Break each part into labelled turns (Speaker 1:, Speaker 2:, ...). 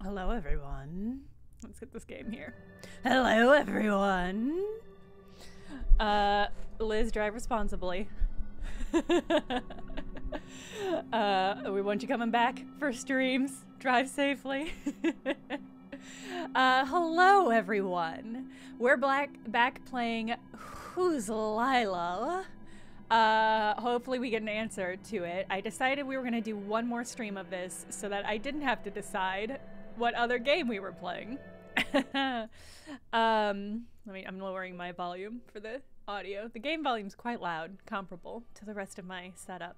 Speaker 1: Hello, everyone. Let's get this game here. Hello, everyone. Liz, drive responsibly. We want you coming back for streams. Drive safely. Hello, everyone. We're back playing Who's Lila? Hopefully we get an answer to it. I decided we were going to do one more stream of this so that I didn't have to decide what other game we were playing. I'm lowering my volume for the audio. The game volume's quite loud, comparable to the rest of my setup.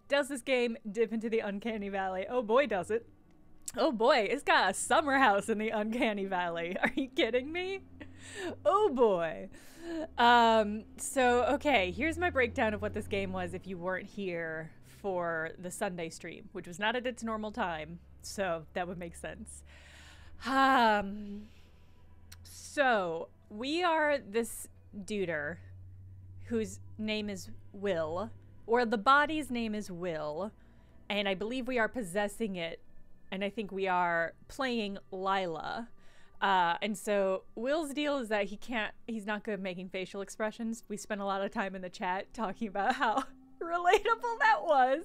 Speaker 1: Does this game dip into the Uncanny Valley? Oh boy, does it. Oh boy, it's got a summer house in the Uncanny Valley. Are you kidding me? Oh boy. Okay, here's my breakdown of what this game was if you weren't here for the Sunday stream, which was not at its normal time, so that would make sense. So we are this duder whose name is Will, or the body's name is Will, and I believe we are possessing it, and I think we are playing Lila. And so Will's deal is that he's not good at making facial expressions. We spent a lot of time in the chat talking about how relatable that was.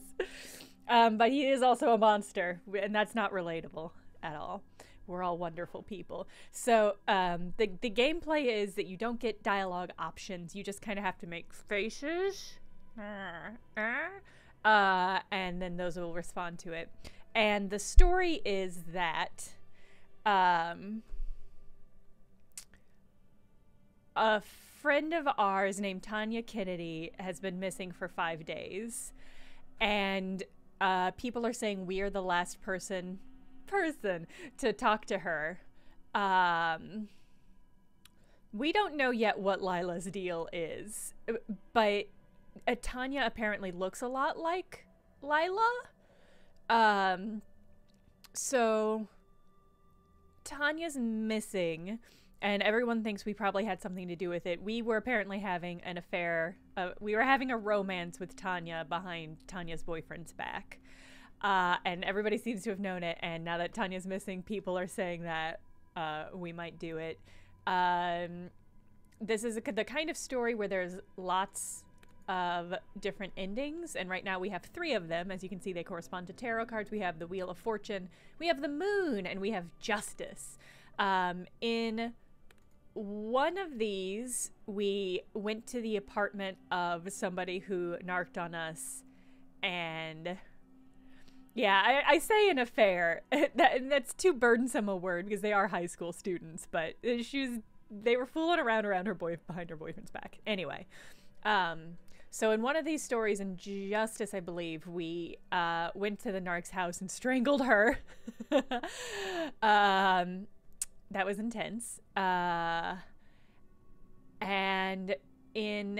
Speaker 1: But he is also a monster, and that's not relatable at all. We're all wonderful people. So the gameplay is that you don't get dialogue options. You just kind of have to make faces. And then those will respond to it. And the story is that a friend of ours named Tanya Kennedy has been missing for 5 days. And people are saying we are the last person to talk to her. We don't know yet what Lila's deal is, but Tanya apparently looks a lot like Lila. So Tanya's missing, and everyone thinks we probably had something to do with it. We were apparently having an affair. We were having a romance with Tanya behind Tanya's boyfriend's back. And everybody seems to have known it, and now that Tanya's missing, people are saying that we might do it. This is the kind of story where there's lots of different endings, and right now we have 3 of them. As you can see, they correspond to tarot cards. We have the Wheel of Fortune, we have the Moon, and we have Justice. In one of these, we went to the apartment of somebody who narked on us, and yeah, I say an affair. That's too burdensome a word because they are high school students, but they were fooling around behind her boyfriend's back. Anyway, so in one of these stories in Justice, I believe, we went to the narc's house and strangled her. That was intense. And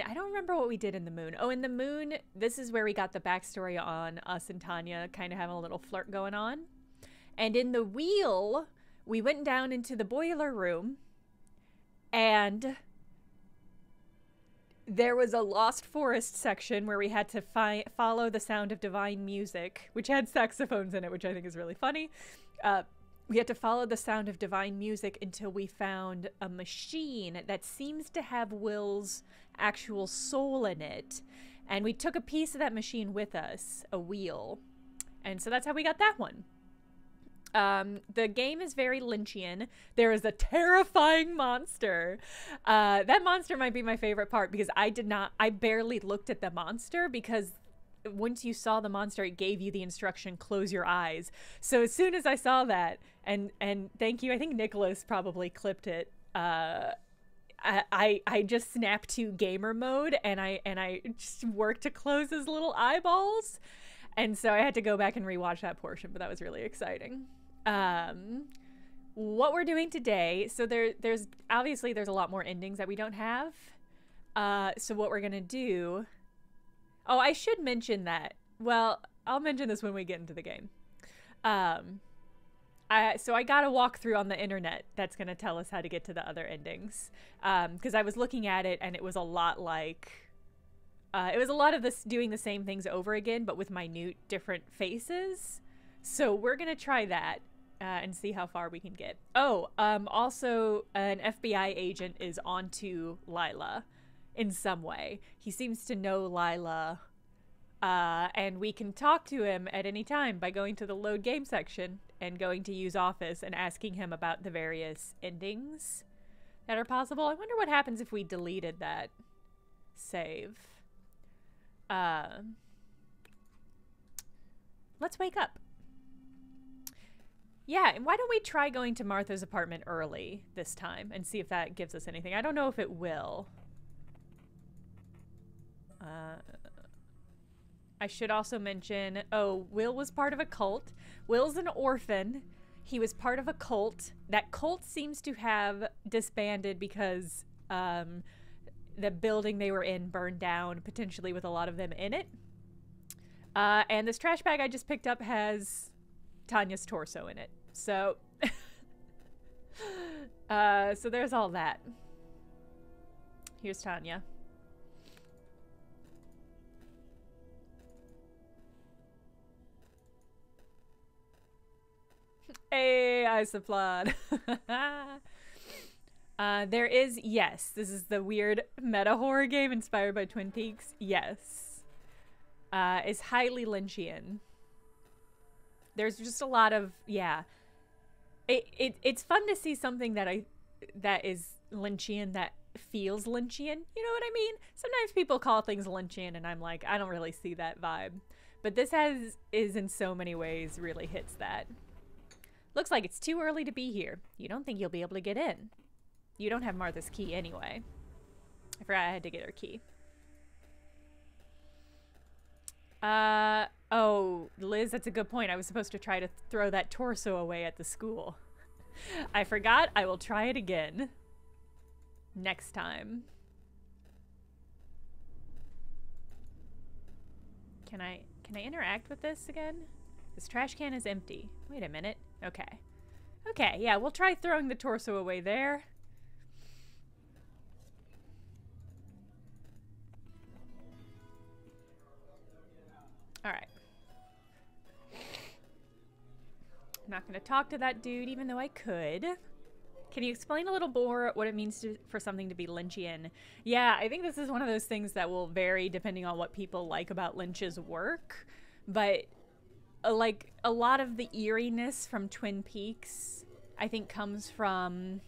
Speaker 1: I don't remember what we did in the Moon. Oh, in the Moon, this is where we got the backstory on us and Tanya kind of having a little flirt going on. And in the Wheel, we went down into the boiler room, and there was a Lost Forest section where we had to follow the sound of divine music, which had saxophones in it, which I think is really funny. We had to follow the sound of divine music until we found a machine that seems to have Will's actual soul in it. And we took a piece of that machine with us, a wheel. And so that's how we got that one. The game is very Lynchian. There is a terrifying monster. That monster might be my favorite part because I barely looked at the monster because once you saw the monster, it gave you the instruction, close your eyes. So as soon as I saw that, and thank you, I think Nicholas probably clipped it, I just snapped to gamer mode, and I just worked to close his little eyeballs. And so I had to go back and rewatch that portion, but that was really exciting. What we're doing today, so there's obviously there's a lot more endings that we don't have. So what we're gonna do, oh, I should mention that. Well, I'll mention this when we get into the game. So I got a walkthrough on the internet that's going to tell us how to get to the other endings. Because I was looking at it, and it was a lot like... it was a lot of this doing the same things over again, but with minute different faces. So we're going to try that. and see how far we can get. Oh, also an FBI agent is onto Lila in some way. He seems to know Lila, and we can talk to him at any time by going to the load game section and going to use office and asking him about the various endings that are possible. I wonder what happens if we deleted that save. Let's wake up. Yeah, and why don't we try going to Martha's apartment early this time and see if that gives us anything. I don't know if it will. I should also mention, oh, Will was part of a cult. Will's an orphan. He was part of a cult. That cult seems to have disbanded because the building they were in burned down, potentially with a lot of them in it. And this trash bag I just picked up has Tanya's torso in it. So, so there's all that. Here's Tanya. Hey, I supplied. There is, yes, this is the weird meta horror game inspired by Twin Peaks. Yes. Is highly Lynchian. There's just a lot of, yeah. It's fun to see something that is Lynchian that feels Lynchian. You know what I mean? Sometimes people call things Lynchian and I'm like, I don't really see that vibe. But this is in so many ways really hits that. Looks like it's too early to be here. You don't think you'll be able to get in. You don't have Martha's key anyway. I forgot I had to get her key. Oh, Liz, that's a good point. I was supposed to try to throw that torso away at the school. I forgot. I will try it again. Next time. Can I interact with this again? This trash can is empty. Wait a minute. Okay. Okay, yeah, we'll try throwing the torso away there. Alright. I'm not going to talk to that dude, even though I could. Can you explain a little more what it means for something to be Lynchian? Yeah, I think this is one of those things that will vary depending on what people like about Lynch's work. But like a lot of the eeriness from Twin Peaks, I think comes from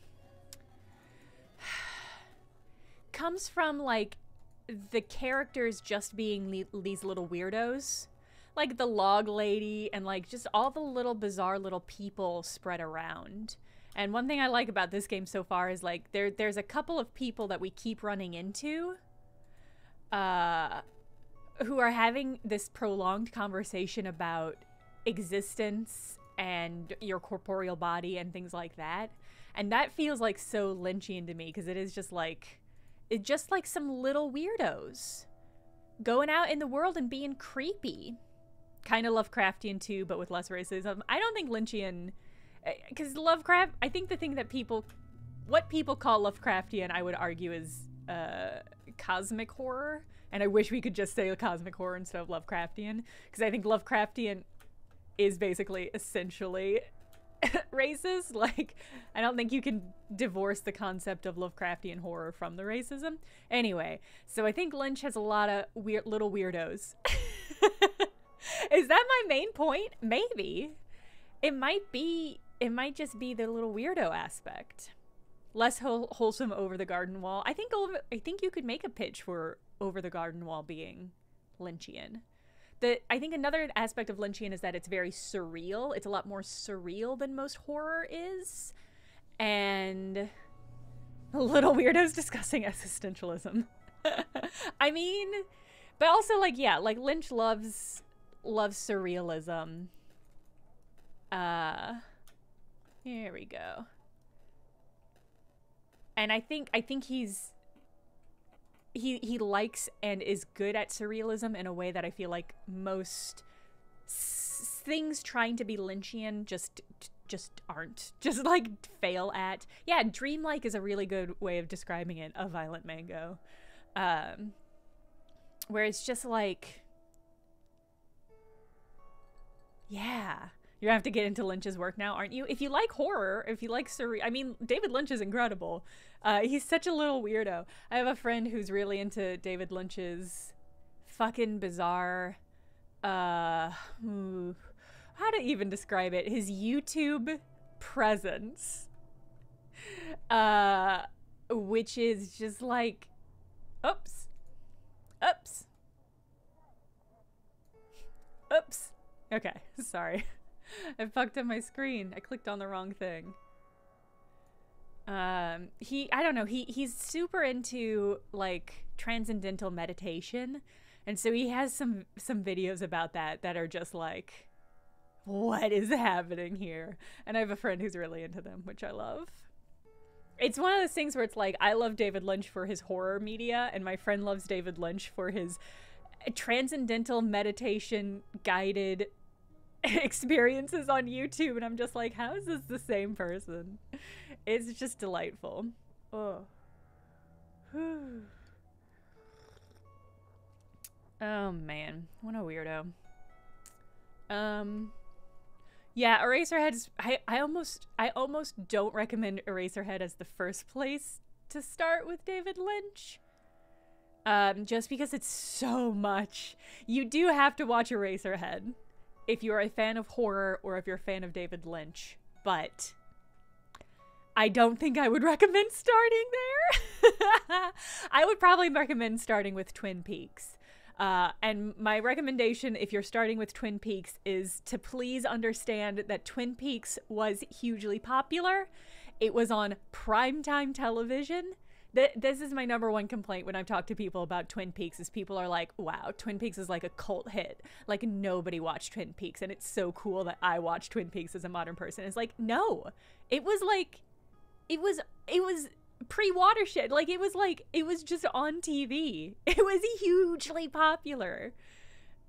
Speaker 1: like the characters just being these little weirdos, like the log lady and like just all the little bizarre little people spread around. And one thing I like about this game so far is like there's a couple of people that we keep running into who are having this prolonged conversation about existence and your corporeal body and things like that. And that feels like so Lynchian to me because it is just like, it's just like some little weirdos going out in the world and being creepy. Kind of Lovecraftian too, but with less racism. I don't think Lynchian, because Lovecraft, I think the thing that what people call Lovecraftian, I would argue is cosmic horror. And I wish we could just say cosmic horror instead of Lovecraftian, because I think Lovecraftian is basically essentially racist. Like, I don't think you can divorce the concept of Lovecraftian horror from the racism. Anyway, so I think Lynch has a lot of weird little weirdos. Is that my main point? Maybe. It might just be the little weirdo aspect. Less wholesome Over the Garden Wall. I think you could make a pitch for Over the Garden Wall being Lynchian. I think another aspect of Lynchian is that it's very surreal. It's a lot more surreal than most horror is. And little weirdos discussing existentialism. I mean, but also like, yeah, like Lynch loves surrealism. Here we go. And I think he likes and is good at surrealism in a way that I feel like most things trying to be Lynchian just aren't. Just like fail at. Yeah, dreamlike is a really good way of describing it, a Violent Mango. Where it's just like, yeah, You're gonna have to get into Lynch's work now, aren't you? If you like horror, if you like I mean, David Lynch is incredible. He's such a little weirdo. I have a friend who's really into David Lynch's fucking bizarre, how to even describe it? His YouTube presence, which is just like, oops. Okay, sorry. I fucked up my screen. I clicked on the wrong thing. I don't know, he's super into like transcendental meditation, and so he has some videos about that are just like, what is happening here? And I have a friend who's really into them, which I love. It's one of those things where it's like, I love David Lynch for his horror media, and my friend loves David Lynch for his transcendental meditation guided experiences on YouTube, and I'm just like, how is this the same person? It's just delightful. Oh. Oh man, what a weirdo. Yeah, Eraserhead's I almost don't recommend Eraserhead as the first place to start with David Lynch. Just because it's so much. You do have to watch Eraserhead if you're a fan of horror or if you're a fan of David Lynch, but I don't think I would recommend starting there. I would probably recommend starting with Twin Peaks. And my recommendation, if you're starting with Twin Peaks, is to please understand that Twin Peaks was hugely popular. It was on primetime television. This is my number one complaint when I've talked to people about Twin Peaks, is people are like, wow, Twin Peaks is like a cult hit. Like, nobody watched Twin Peaks, and it's so cool that I watched Twin Peaks as a modern person. It's like, no. It was like, it was pre-Watershed. Like, it was just on TV. It was hugely popular.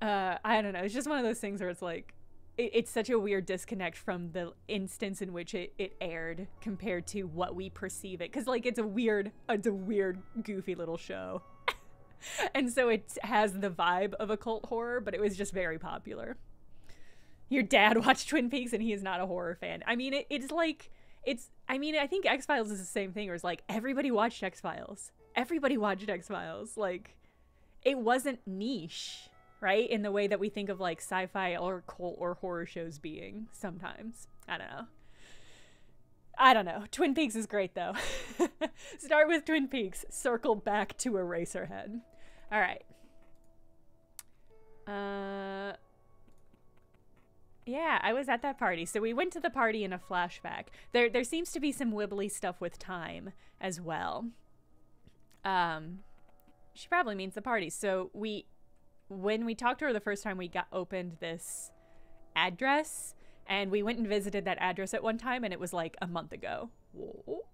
Speaker 1: I don't know. It's just one of those things where it's like, it's such a weird disconnect from the instance in which it aired compared to what we perceive it. Because, like, it's a weird, goofy little show. And so it has the vibe of a cult horror, but it was just very popular. Your dad watched Twin Peaks and he is not a horror fan. I mean, I mean, I think X-Files is the same thing, where it's like, everybody watched X-Files. Everybody watched X-Files. Like, it wasn't niche, right? In the way that we think of like sci-fi or cult or horror shows being sometimes. I don't know. Twin Peaks is great though. Start with Twin Peaks, circle back to Eraserhead. All right. Yeah, I was at that party. So we went to the party in a flashback. There seems to be some wibbly stuff with time as well. She probably means the party. So when we talked to her the first time, we opened this address, and we went and visited that address at one time, and it was like a month ago. Whoa.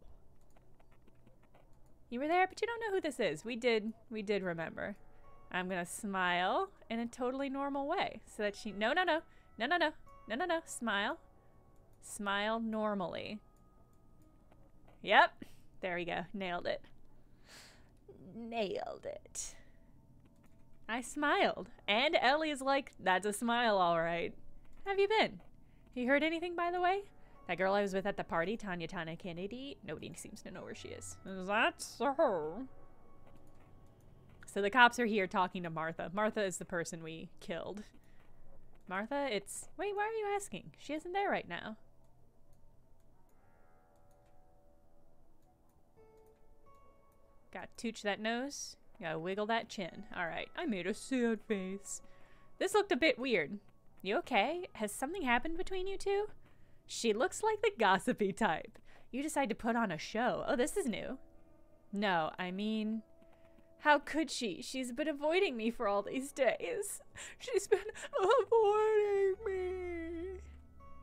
Speaker 1: You were there, but you don't know who this is. We did remember. I'm gonna smile in a totally normal way so that she, no, smile normally. Yep, there we go, nailed it. I smiled, and Ellie is like, that's a smile, all right. How have you been? You heard anything, by the way? That girl I was with at the party, Tanya Kennedy, nobody seems to know where she is. That's her. So the cops are here talking to Martha. Martha is the person we killed. Martha, wait, why are you asking? She isn't there right now. Gotta tooch that nose. Gotta wiggle that chin. Alright, I made a sad face. This looked a bit weird. You okay? Has something happened between you two? She looks like the gossipy type. You decide to put on a show. Oh, this is new. No, I mean, how could she? She's been avoiding me for all these days. She's been avoiding me.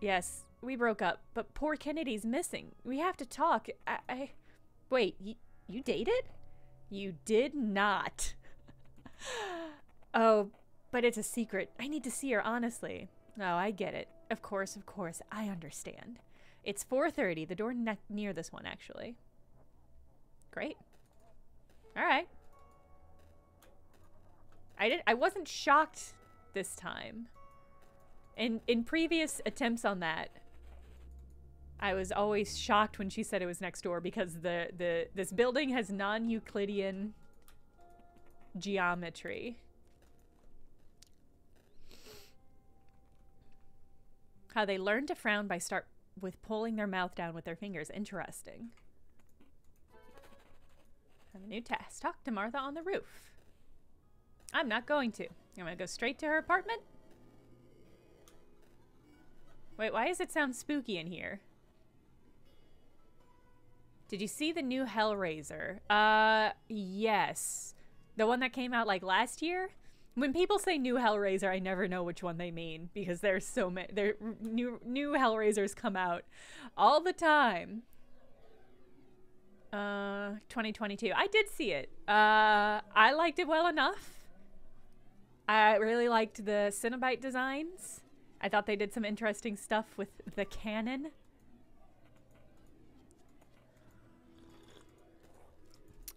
Speaker 1: Yes, we broke up, but poor Kennedy's missing. We have to talk. Wait, you dated? You did not. Oh, but it's a secret. I need to see her, honestly. Oh, I get it. Of course, I understand. It's 4:30, the door near this one, actually. Great. All right. I wasn't shocked this time. In previous attempts on that, I was always shocked when she said it was next door because this building has non-Euclidean geometry. How they learn to frown by start with pulling their mouth down with their fingers. Interesting. I have a new task. Talk to Martha on the roof. I'm not going to. I'm gonna go straight to her apartment. Wait, why does it sound spooky in here? Did you see the new Hellraiser? Yes. The one that came out like last year? When people say new Hellraiser, I never know which one they mean because there's so many. New Hellraisers come out all the time. 2022. I did see it. I liked it well enough. I really liked the Cenobite designs. I thought they did some interesting stuff with the canon.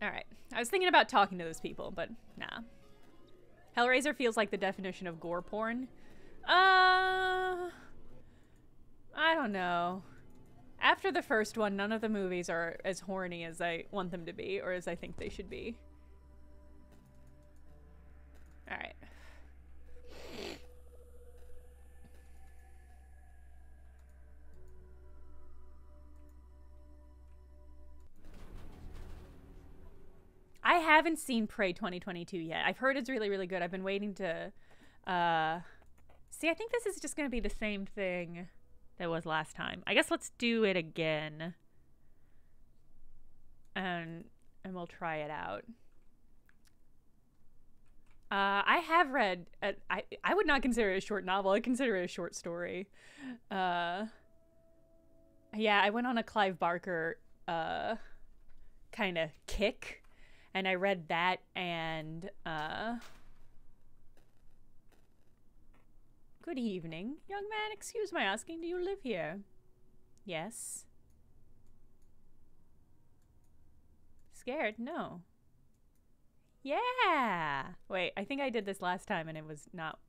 Speaker 1: All right. I was thinking about talking to those people, but nah. Hellraiser feels like the definition of gore porn. I don't know. After the first one, none of the movies are as horny as I want them to be, or as I think they should be. All right. I haven't seen Prey 2022 yet. I've heard it's really, really good. I've been waiting to, see, I think this is just going to be the same thing that was last time. I guess let's do it again. And we'll try it out. I have read, I would not consider it a short novel. I consider it a short story. Yeah, I went on a Clive Barker, kind of kick. And I read that and, good evening. Young man, excuse my asking, do you live here? Yes. Scared? No. Yeah! Wait, I think I did this last time and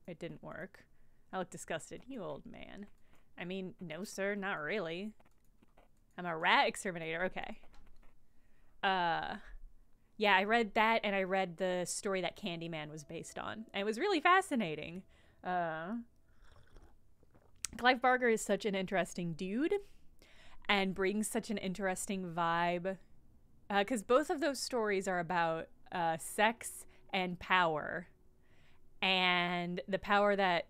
Speaker 1: it didn't work. I look disgusted. You old man. I mean, no sir, not really. I'm a rat exterminator, okay. Yeah, I read that, and I read the story that Candyman was based on. And it was really fascinating. Clive Barker is such an interesting dude, and brings such an interesting vibe. Because both of those stories are about sex and power. And the power that,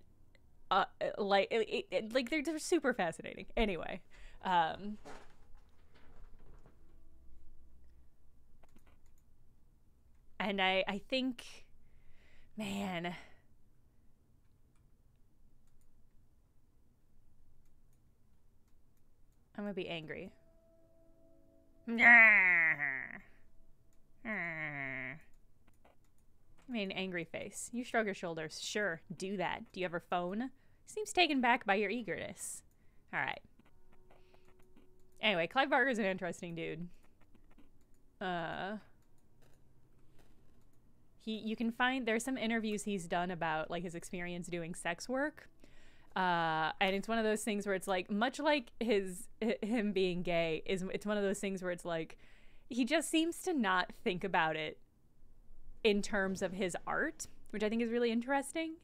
Speaker 1: like they're super fascinating. Anyway, and I think, man, I'm gonna be angry. I made an angry face. You shrug your shoulders. Sure, do that. Do you have her phone? Seems taken back by your eagerness. All right. Anyway, Clive Barker's an interesting dude. You can find, there's some interviews he's done about like his experience doing sex work. And it's one of those things where it's like, much like him being gay, it's one of those things where it's like, he just seems to not think about it in terms of his art, which I think is really interesting.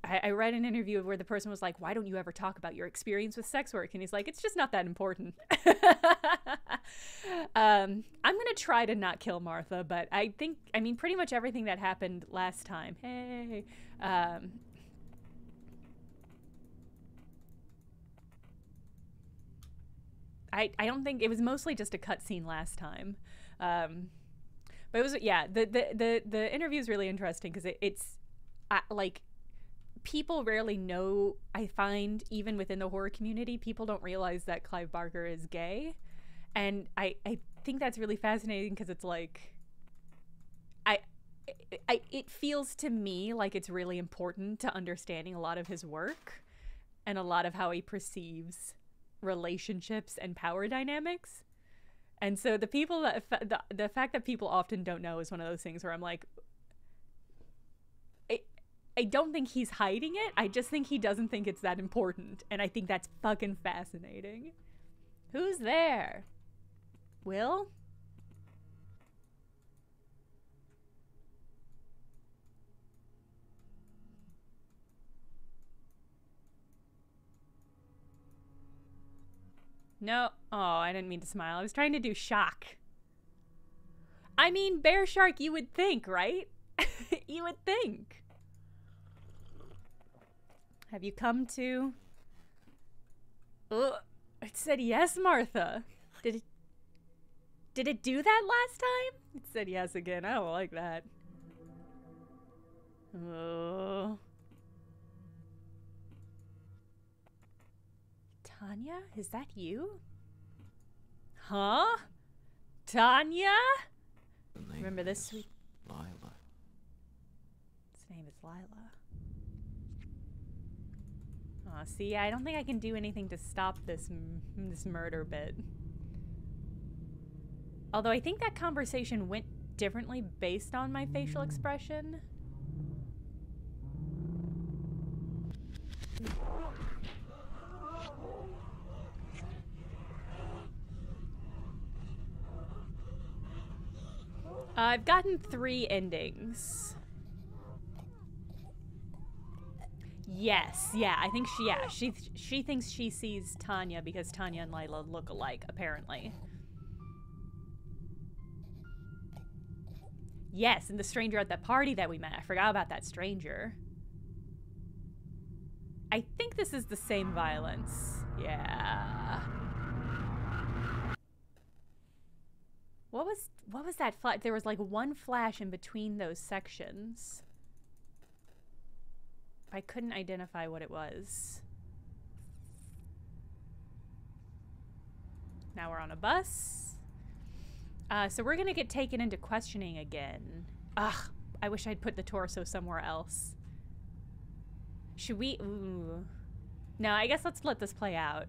Speaker 1: I read an interview where the person was like, why don't you ever talk about your experience with sex work? And he's like, it's just not that important. I'm going to try to not kill Martha, but I mean, pretty much everything that happened last time. Hey. I don't think, it was mostly just a cutscene last time. But it was, yeah, the interview is really interesting because it's like, people rarely know, I find, even within the horror community, people don't realize that Clive Barker is gay. And I think that's really fascinating because it's like, it feels to me like it's really important to understanding a lot of his work and a lot of how he perceives relationships and power dynamics. And so the people that, the fact that people often don't know is one of those things where I'm like, I don't think he's hiding it. I just think he doesn't think it's that important. And I think that's fucking fascinating. Who's there? Will? No. Oh, I didn't mean to smile. I was trying to do shock. I mean, bear shark, you would think, right? You would think. Have you come to... Ugh. It said yes, Martha. Did it do that last time? It said yes again. I don't like that. Oh. Tanya? Is that you? Huh? Tanya? Remember this sweet...
Speaker 2: Lila.
Speaker 1: His name is Lila. Aw, see, I don't think I can do anything to stop this murder bit. Although I think that conversation went differently based on my facial expression. I've gotten 3 endings. Yes, yeah, I think she thinks she sees Tanya because Tanya and Lila look alike, apparently. Yes, and the stranger at that party that we met. I forgot about that stranger. I think this is the same violence. Yeah. What was that flash? There was like one flash in between those sections. I couldn't identify what it was. Now we're on a bus. So we're gonna get taken into questioning again. Ugh, I wish I'd put the torso somewhere else. Should we? Ooh. No, I guess let's let this play out.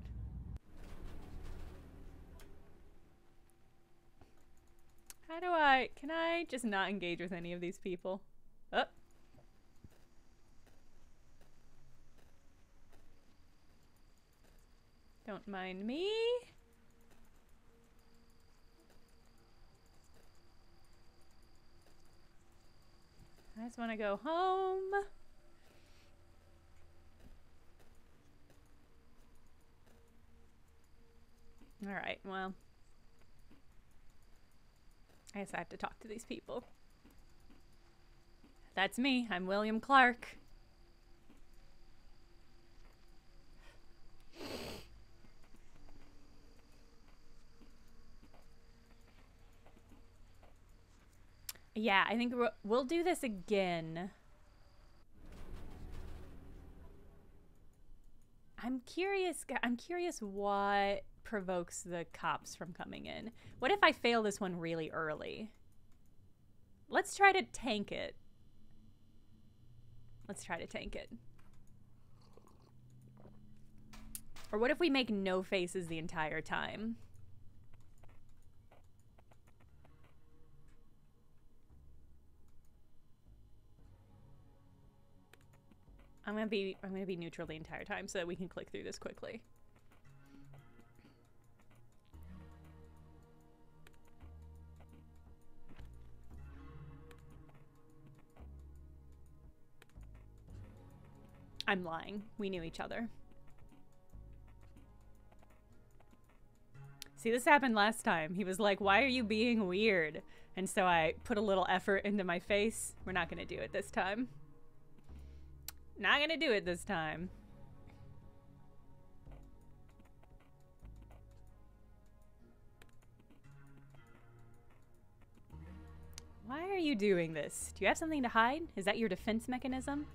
Speaker 1: How do can I just not engage with any of these people? Oh. Don't mind me. I just want to go home. All right, well. I guess I have to talk to these people. That's me. I'm William Clark. Yeah, I think we'll do this again. I'm curious what provokes the cops from coming in. What if I fail this one really early? Let's try to tank it. Let's try to tank it. Or what if we make no faces the entire time? I'm gonna be neutral the entire time so that we can click through this quickly. I'm lying. We knew each other. See, this happened last time. He was like, "Why are you being weird?" And so I put a little effort into my face. We're not gonna do it this time. Not gonna do it this time. Why are you doing this? Do you have something to hide? Is that your defense mechanism?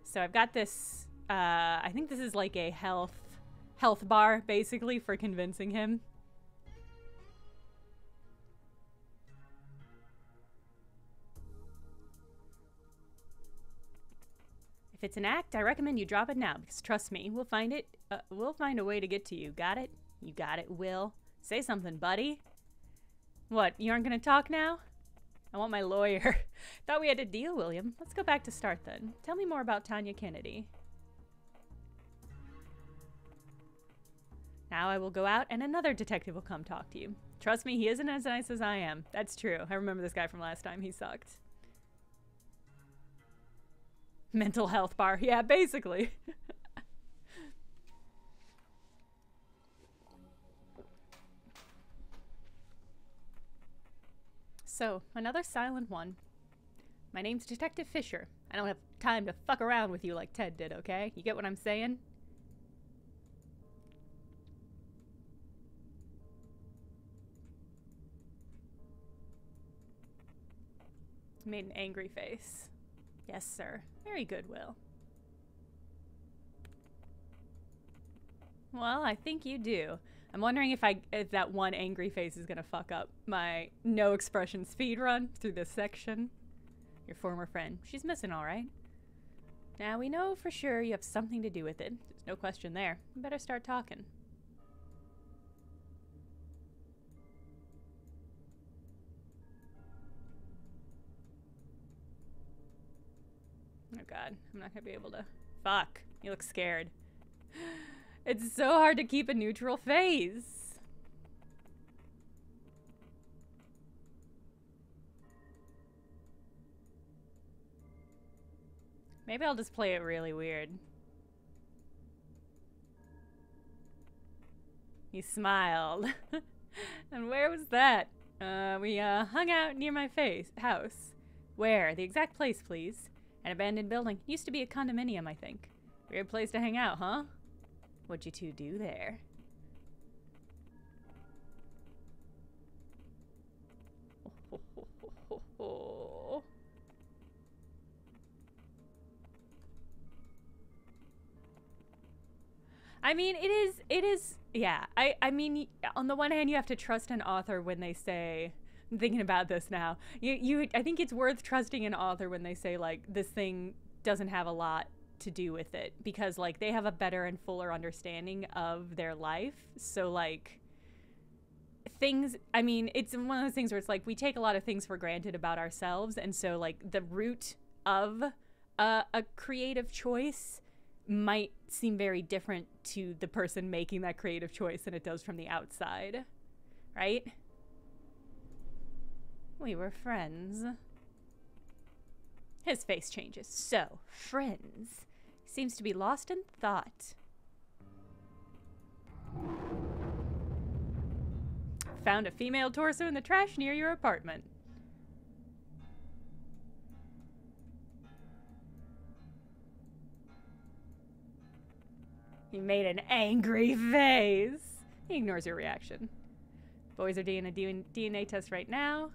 Speaker 1: So I've got this, I think this is like a health bar, basically, for convincing him. If it's an act, I recommend you drop it now, because trust me, we'll find a way to get to you. Got it? You got it, Will. Say something, buddy. What, you aren't gonna talk now? I want my lawyer. Thought we had a deal, William. Let's go back to start then. Tell me more about Tanya Kennedy. Now I will go out and another detective will come talk to you. Trust me, he isn't as nice as I am. That's true. I remember this guy from last time. He sucked. Mental health bar. Yeah, basically. So, another silent one. My name's Detective Fisher. I don't have time to fuck around with you like Ted did, okay? You get what I'm saying? Made an angry face. Yes, sir. Very good, Will. Well, I think you do. I'm wondering if that one angry face is gonna fuck up my no expression speed run through this section. Your former friend. She's missing, all right. Now we know for sure you have something to do with it. There's no question there. You better start talking. Oh god, I'm not gonna be able to. Fuck, you look scared. It's so hard to keep a neutral face. Maybe I'll just play it really weird. He smiled. And where was that? We hung out near my house. Where? The exact place, please. An abandoned building. Used to be a condominium, I think. Weird place to hang out, huh? What'd you two do there? I mean, it is, yeah. I mean, on the one hand, you have to trust an author when they say, I'm thinking about this now. I think it's worth trusting an author when they say, like, this thing doesn't have a lot to do with it, because like they have a better and fuller understanding of their life. So like things, I mean, it's one of those things where it's like we take a lot of things for granted about ourselves, and so like the root of a creative choice might seem very different to the person making that creative choice than it does from the outside, right? We were friends. His face changes. So, friends. Seems to be lost in thought. Found a female torso in the trash near your apartment. He made an angry face. He ignores your reaction. Boys are doing a DNA test right now.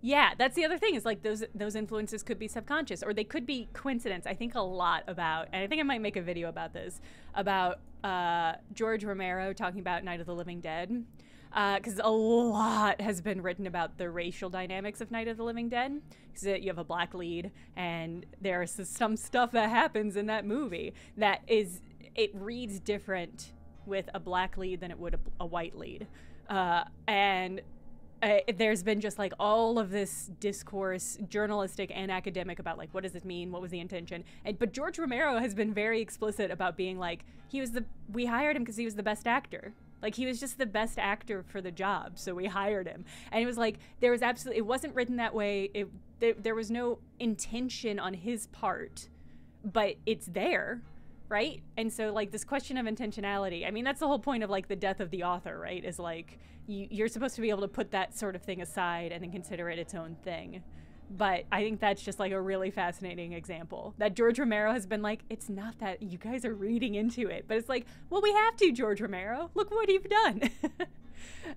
Speaker 1: Yeah, that's the other thing, is like those influences could be subconscious, or they could be coincidence. I think a lot about, and I think I might make a video about this, about George Romero talking about Night of the Living Dead, because a lot has been written about the racial dynamics of Night of the Living Dead, because you have a black lead, and there's some stuff that happens in that movie that is, it reads different with a black lead than it would a white lead, and there's been just like all of this discourse, journalistic and academic, about like, what does it mean? What was the intention? But George Romero has been very explicit about being like, we hired him because he was the best actor. Like, he was just the best actor for the job, so we hired him. And it was like, it wasn't written that way. There was no intention on his part, but it's there, right? And so like this question of intentionality, I mean, that's the whole point of like the death of the author, right? Is like, you're supposed to be able to put that sort of thing aside and then consider it its own thing. But I think that's just like a really fascinating example that George Romero has been like, it's not that, you guys are reading into it, but it's like, well, we have to, George Romero, look what you've done.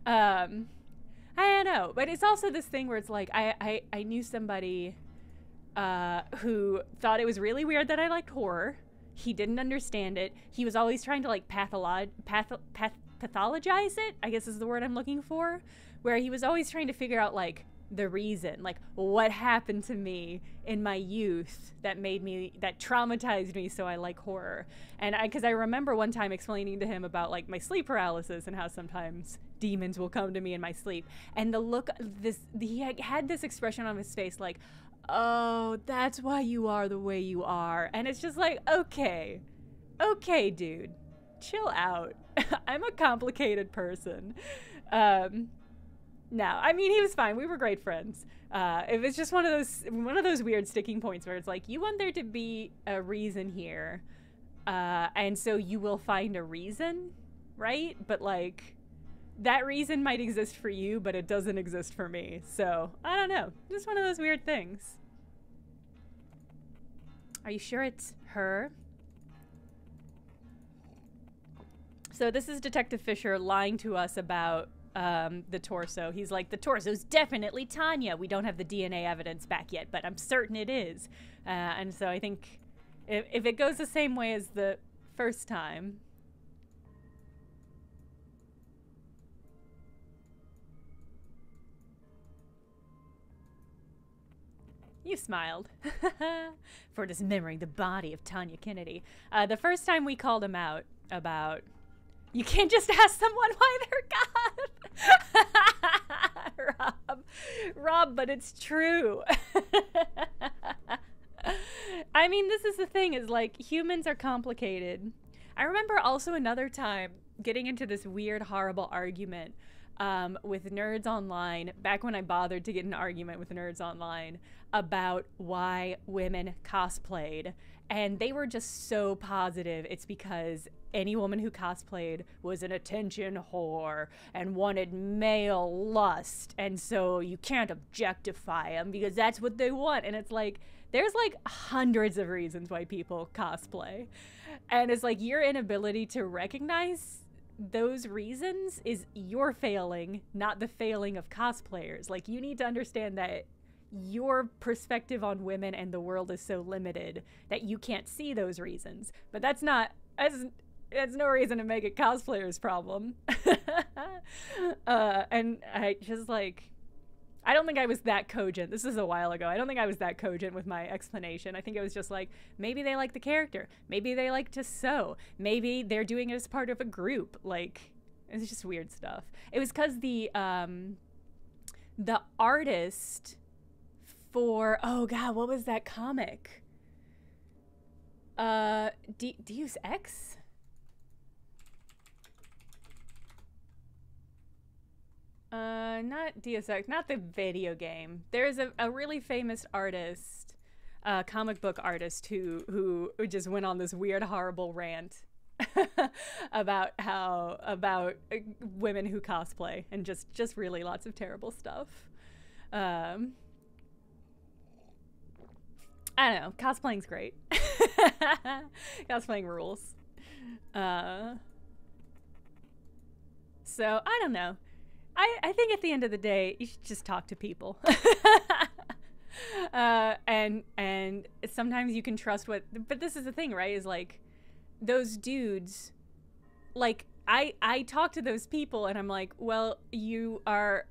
Speaker 1: I don't know, but it's also this thing where it's like, I knew somebody who thought it was really weird that I liked horror. He didn't understand it. He was always trying to like pathologize it, I guess is the word I'm looking for, where he was always trying to figure out like, the reason, like what happened to me in my youth that traumatized me so I like horror. And because I remember one time explaining to him about like my sleep paralysis and how sometimes demons will come to me in my sleep, and the look, he had this expression on his face like, oh, that's why you are the way you are. And it's just like, okay, dude, chill out. I'm a complicated person. No, I mean, he was fine. We were great friends. It was just one of those weird sticking points where it's like, you want there to be a reason here, and so you will find a reason, right? But like, that reason might exist for you, but it doesn't exist for me. So I don't know. Just one of those weird things. Are you sure it's her? So this is Detective Fisher lying to us about the torso. He's like, the torso's definitely Tanya. We don't have the DNA evidence back yet, but I'm certain it is. And so I think if it goes the same way as the first time. You smiled. For dismembering the body of Tanya Kennedy. The first time we called him out about, you can't just ask someone why they're God. Rob, but it's true. I mean, this is the thing, is like, humans are complicated. I remember also another time getting into this weird, horrible argument with nerds online, back when I bothered to get an argument with nerds online about why women cosplayed. And they were just so positive it's because any woman who cosplayed was an attention whore and wanted male lust, and so you can't objectify them because that's what they want. And it's like, there's like hundreds of reasons why people cosplay, and it's like, your inability to recognize those reasons is your failing, not the failing of cosplayers. Like, you need to understand that your perspective on women and the world is so limited that you can't see those reasons. But that's no reason to make it cosplayers' problem. And I just like, I don't think I was that cogent. This is a while ago. I don't think I was that cogent with my explanation. I think it was just like, maybe they like the character. Maybe they like to sew. Maybe they're doing it as part of a group. Like, it's just weird stuff. It was because the artist for, oh God, what was that comic? Deus Ex? Not Deus Ex, not the video game. There's a really famous artist, comic book artist who just went on this weird, horrible rant about women who cosplay, and just really lots of terrible stuff. I don't know. Cosplaying's great. Cosplaying rules. So I don't know. I think at the end of the day, you should just talk to people. And sometimes you can trust but this is the thing, right? Is like, those dudes, like, I talk to those people and I'm like, well, you are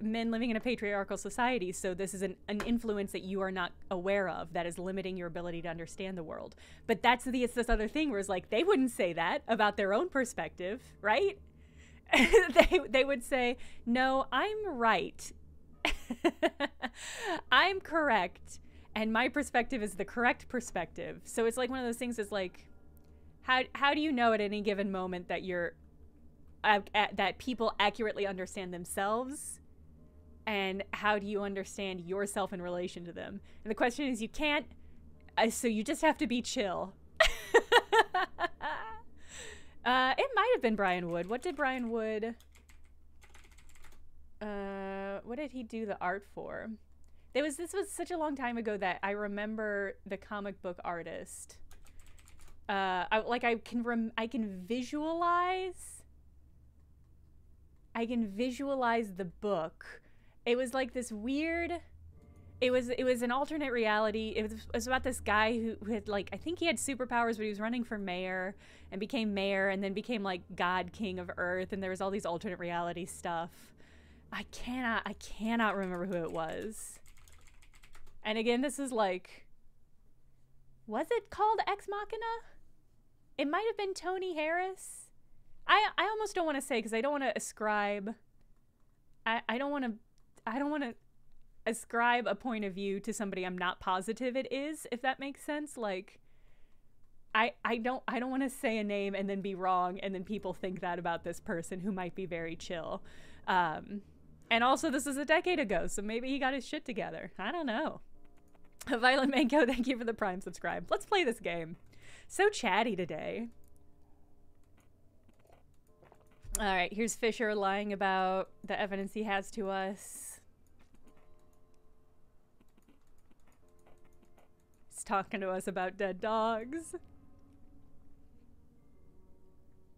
Speaker 1: men living in a patriarchal society, so this is an influence that you are not aware of that is limiting your ability to understand the world. But it's this other thing where it's like, they wouldn't say that about their own perspective, right? they would say, no, I'm right. I'm correct, and my perspective is the correct perspective. So it's like one of those things is like, how do you know at any given moment that that people accurately understand themselves, and how do you understand yourself in relation to them? And the question is, you can't, so you just have to be chill. It might have been Brian Wood. What did Brian Wood, what did he do the art for? This was such a long time ago that I remember the comic book artist. I can visualize the book. It was like this weird, it was an alternate reality. It was about this guy who had, like, I think he had superpowers, but he was running for mayor and became mayor and then became like God King of Earth, and there was all these alternate reality stuff. I cannot remember who it was. And again, this is like, was it called Ex Machina? It might have been Tony Harris. I almost don't want to say, because I don't want to ascribe, I don't want to ascribe a point of view to somebody I'm not positive it is, if that makes sense. Like, I don't want to say a name and then be wrong, and then people think that about this person who might be very chill. And also, this is a decade ago, so maybe he got his shit together. I don't know. Violet Mango, thank you for the Prime subscribe. Let's play this game. So chatty today. All right, here's Fisher lying about the evidence he has to us. He's talking to us about dead dogs.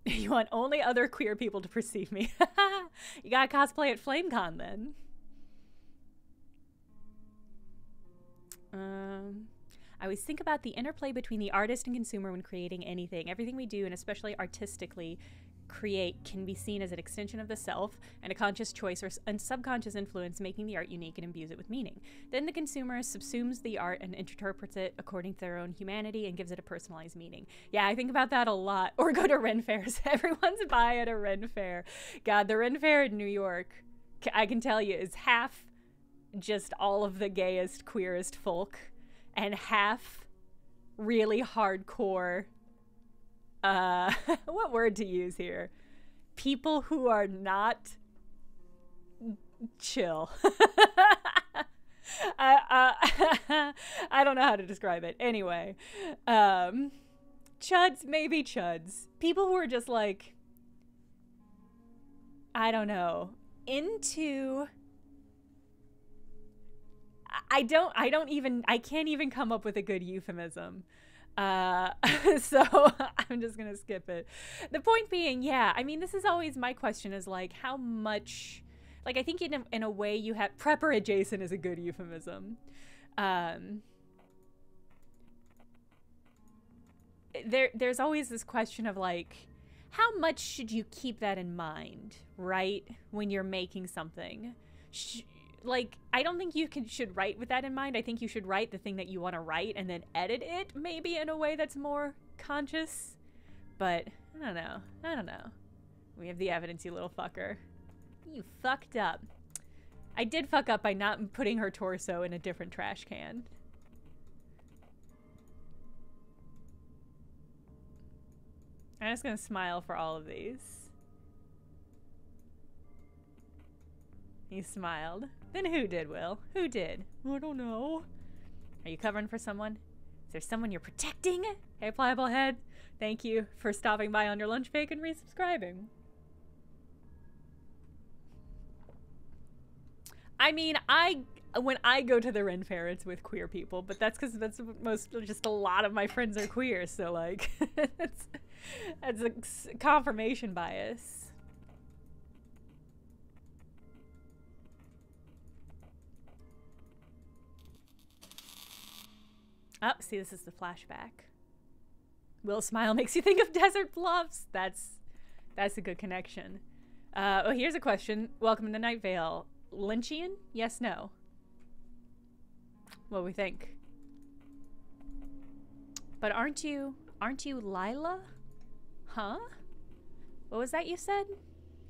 Speaker 1: You want only other queer people to perceive me. You gotta cosplay at FlameCon then. I always think about the interplay between the artist and consumer when creating anything. Everything we do, and especially artistically create, can be seen as an extension of the self and a conscious choice or subconscious influence, making the art unique and imbues it with meaning. Then the consumer subsumes the art and interprets it according to their own humanity and gives it a personalized meaning. Yeah, I think about that a lot. Or go to Ren fairs. Everyone's bi at a Ren fair. God, the Ren fair in New York, I can tell you, is half just all of the gayest, queerest folk, and half really hardcore, what word to use here? People who are not chill. I don't know how to describe it. Anyway, chuds, maybe chuds. People who are just like, I don't know, into... I can't even come up with a good euphemism. So I'm just gonna skip it. The point being, yeah, I mean, this is always my question, is like, how much, like, I think in a way you have, prepper adjacent is a good euphemism. There's always this question of like, how much should you keep that in mind, right? When you're making something. Like, I don't think you should write with that in mind. I think you should write the thing that you want to write and then edit it maybe in a way that's more conscious. But I don't know. We have the evidence, you little fucker. You fucked up. I did fuck up by not putting her torso in a different trash can. I'm just gonna smile for all of these. He smiled. Then who did, Will? Who did? I don't know. Are you covering for someone? Is there someone you're protecting? Hey, Pliable Head. Thank you for stopping by on your lunch break and resubscribing. I mean, when I go to the Ren Fair, it's with queer people, but that's because just a lot of my friends are queer, so like, that's a confirmation bias. Oh, see, this is the flashback. Will's smile makes you think of desert bluffs. That's a good connection. Oh, here's a question. Welcome to Night Vale. Lynchian? Yes, no. What do we think? But aren't you Lila? Huh? What was that you said?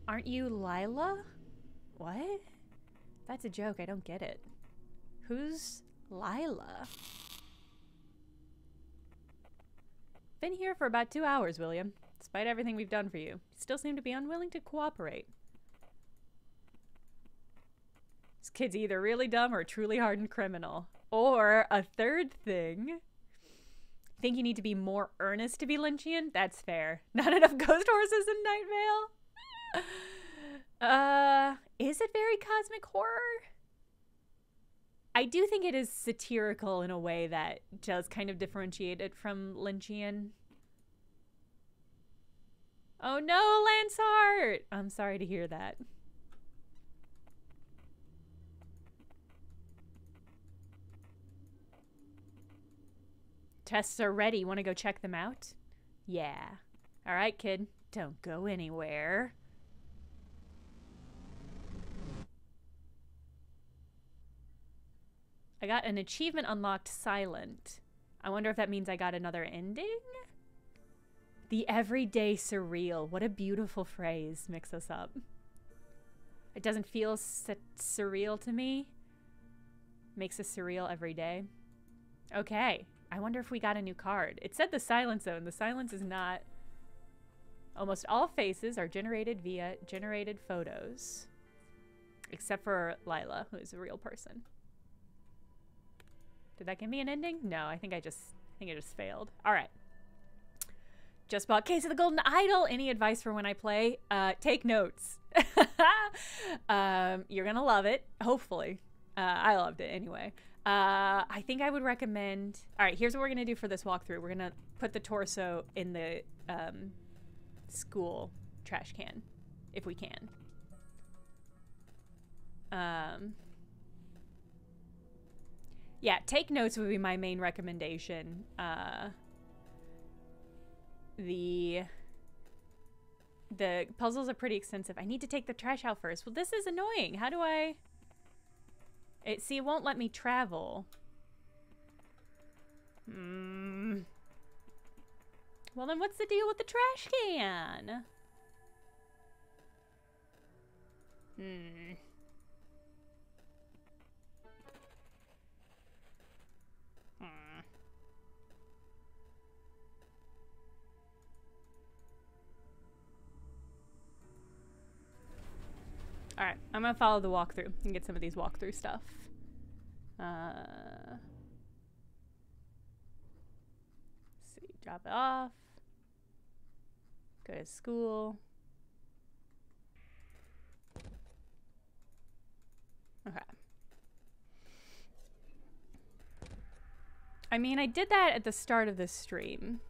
Speaker 1: Aren't you Lila? What? That's a joke. I don't get it. Who's Lila? Been here for about 2 hours, William. Despite everything we've done for you, you still seem to be unwilling to cooperate. This kid's either really dumb or a truly hardened criminal. Or a third thing. Think you need to be more earnest to be Lynchian? That's fair. Not enough ghost horses in Night Vale? Is it very cosmic horror? I do think it is satirical in a way that does kind of differentiate it from Lynchian. Oh no, Lancehart! I'm sorry to hear that. Tests are ready. Want to go check them out? Yeah. All right, kid. Don't go anywhere. I got an achievement unlocked silent. I wonder if that means I got another ending? The everyday surreal. What a beautiful phrase. Mix us up. It doesn't feel surreal to me. Makes us surreal every day. Okay. I wonder if we got a new card. It said the silence zone. The silence is not... Almost all faces are generated via generated photos. Except for Lila, who is a real person. Did that give me an ending? No, I think I just failed. All right. Just bought Case of the Golden Idol. Any advice for when I play? Take notes. You're gonna love it, hopefully. I loved it anyway. I think I would recommend... All right, here's what we're gonna do for this walkthrough. We're gonna put the torso in the school trash can, if we can. Yeah, take notes would be my main recommendation. The puzzles are pretty extensive. I need to take the trash out first. Well, this is annoying. How do I... See, it won't let me travel. Well, then what's the deal with the trash can? Alright, I'm gonna follow the walkthrough and get some of these walkthrough stuff. Let's see, drop it off. Go to school. Okay. I mean, I did that at the start of this stream.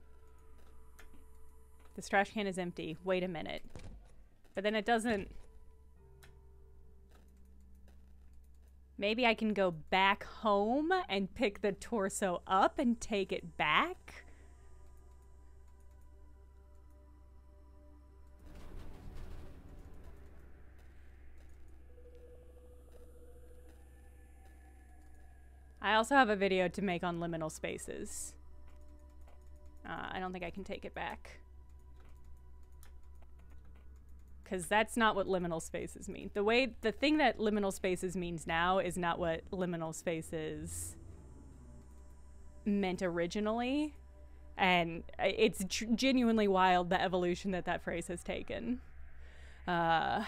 Speaker 1: This trash can is empty. Wait a minute. But then it doesn't... Maybe I can go back home and pick the torso up and take it back? I also have a video to make on liminal spaces. I don't think I can take it back. Because that's not what liminal spaces mean. The thing that liminal spaces means now is not what liminal spaces meant originally. And it's genuinely wild, the evolution that that phrase has taken. And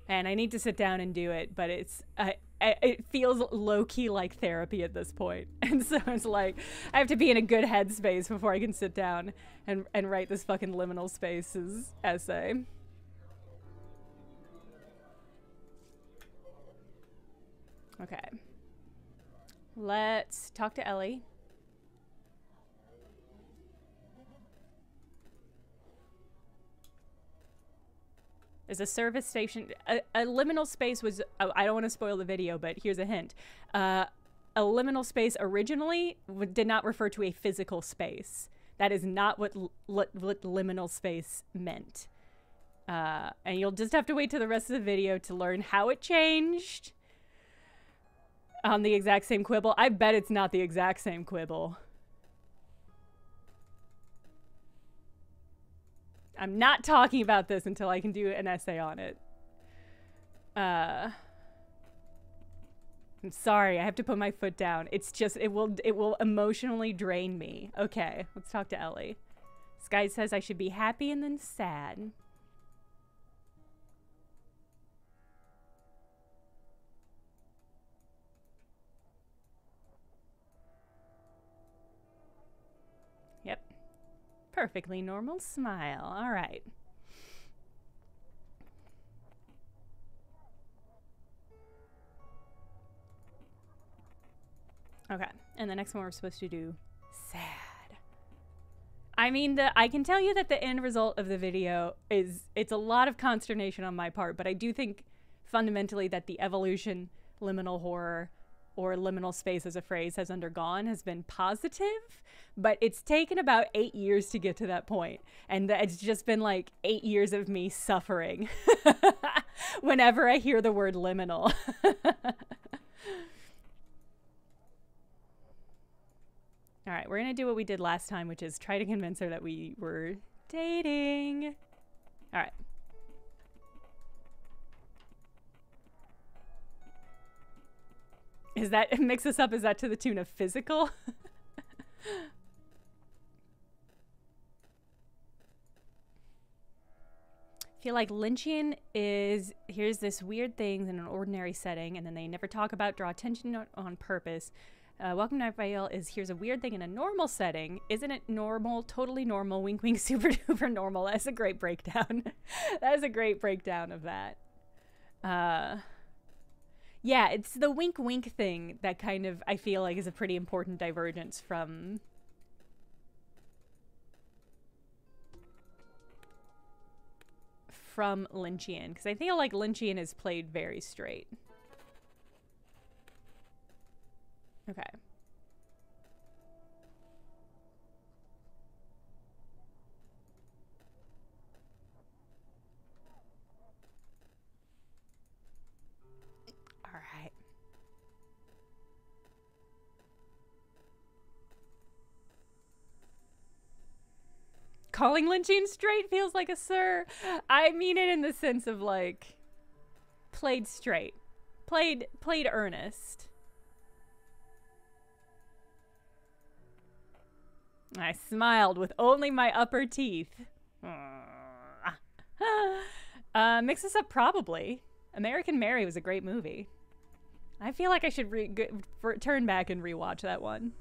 Speaker 1: I need to sit down and do it, but it feels low-key like therapy at this point. And so it's like, I have to be in a good headspace before I can sit down and write this fucking liminal spaces essay. Okay. Let's talk to Ellie. There's a service station. A liminal space was... Oh, I don't want to spoil the video, but here's a hint. A liminal space originally did not refer to a physical space. That is not what liminal space meant. And you'll just have to wait till the rest of the video to learn how it changed. On the exact same quibble. I bet it's not the exact same quibble. I'm not talking about this until I can do an essay on it. I'm sorry, I have to put my foot down. It's just, it will emotionally drain me. Okay, let's talk to Ellie. This guy says I should be happy and then sad. Yep. Perfectly normal smile. All right. Okay. And the next one we're supposed to do sad. I mean, I can tell you that the end result of the video is, it's a lot of consternation on my part, but I do think fundamentally that the evolution liminal horror or liminal space as a phrase has undergone has been positive, but it's taken about 8 years to get to that point. And it's just been like 8 years of me suffering whenever I hear the word liminal. All right, we're gonna do what we did last time, which is try to convince her that we were dating. All right. Is that, mix us up, is that to the tune of physical? I feel like Lynchian is, here's this weird thing in an ordinary setting, and then they never talk about, draw attention on purpose. Welcome to Raphael is, here's a weird thing in a normal setting. Isn't it normal? Totally normal. Wink, wink, super duper normal. That's a great breakdown. That is a great breakdown of that. Yeah, it's the wink, wink thing that kind of, I feel like, is a pretty important divergence from... Lynchian, because I feel like Lynchian is played very straight. Okay. All right. Calling Lynchian straight feels like a sir. I mean it in the sense of like played straight. Played earnest. I smiled with only my upper teeth. Mix us up probably. American Mary was a great movie. I feel like I should turn back and rewatch that one.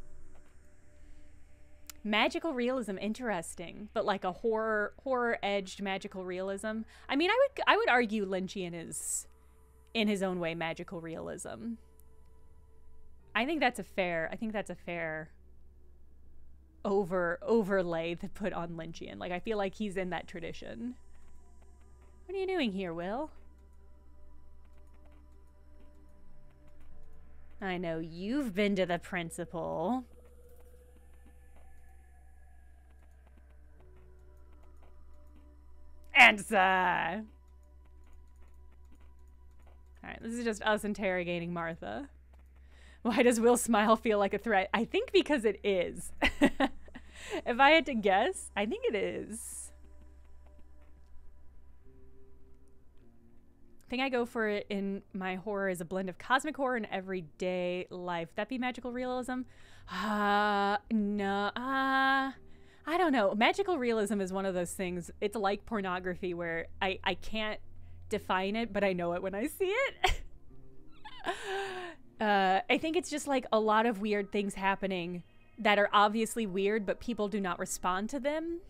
Speaker 1: Magical realism, interesting, but like a horror-edged magical realism. I mean, I would argue Lynchian is, in his own way, magical realism. I think that's a fair overlay to put on Lynchian. Like, I feel like he's in that tradition. What are you doing here, Will? I know you've been to the principal. Answer! Alright, this is just us interrogating Martha. Why does Will's smile feel like a threat? I think because it is. If I had to guess, I think it is. I think I go for it in my horror is a blend of cosmic horror and everyday life. That be magical realism? No. I don't know. Magical realism is one of those things. It's like pornography where I can't define it, but I know it when I see it. I think it's just like a lot of weird things happening that are obviously weird, but people do not respond to them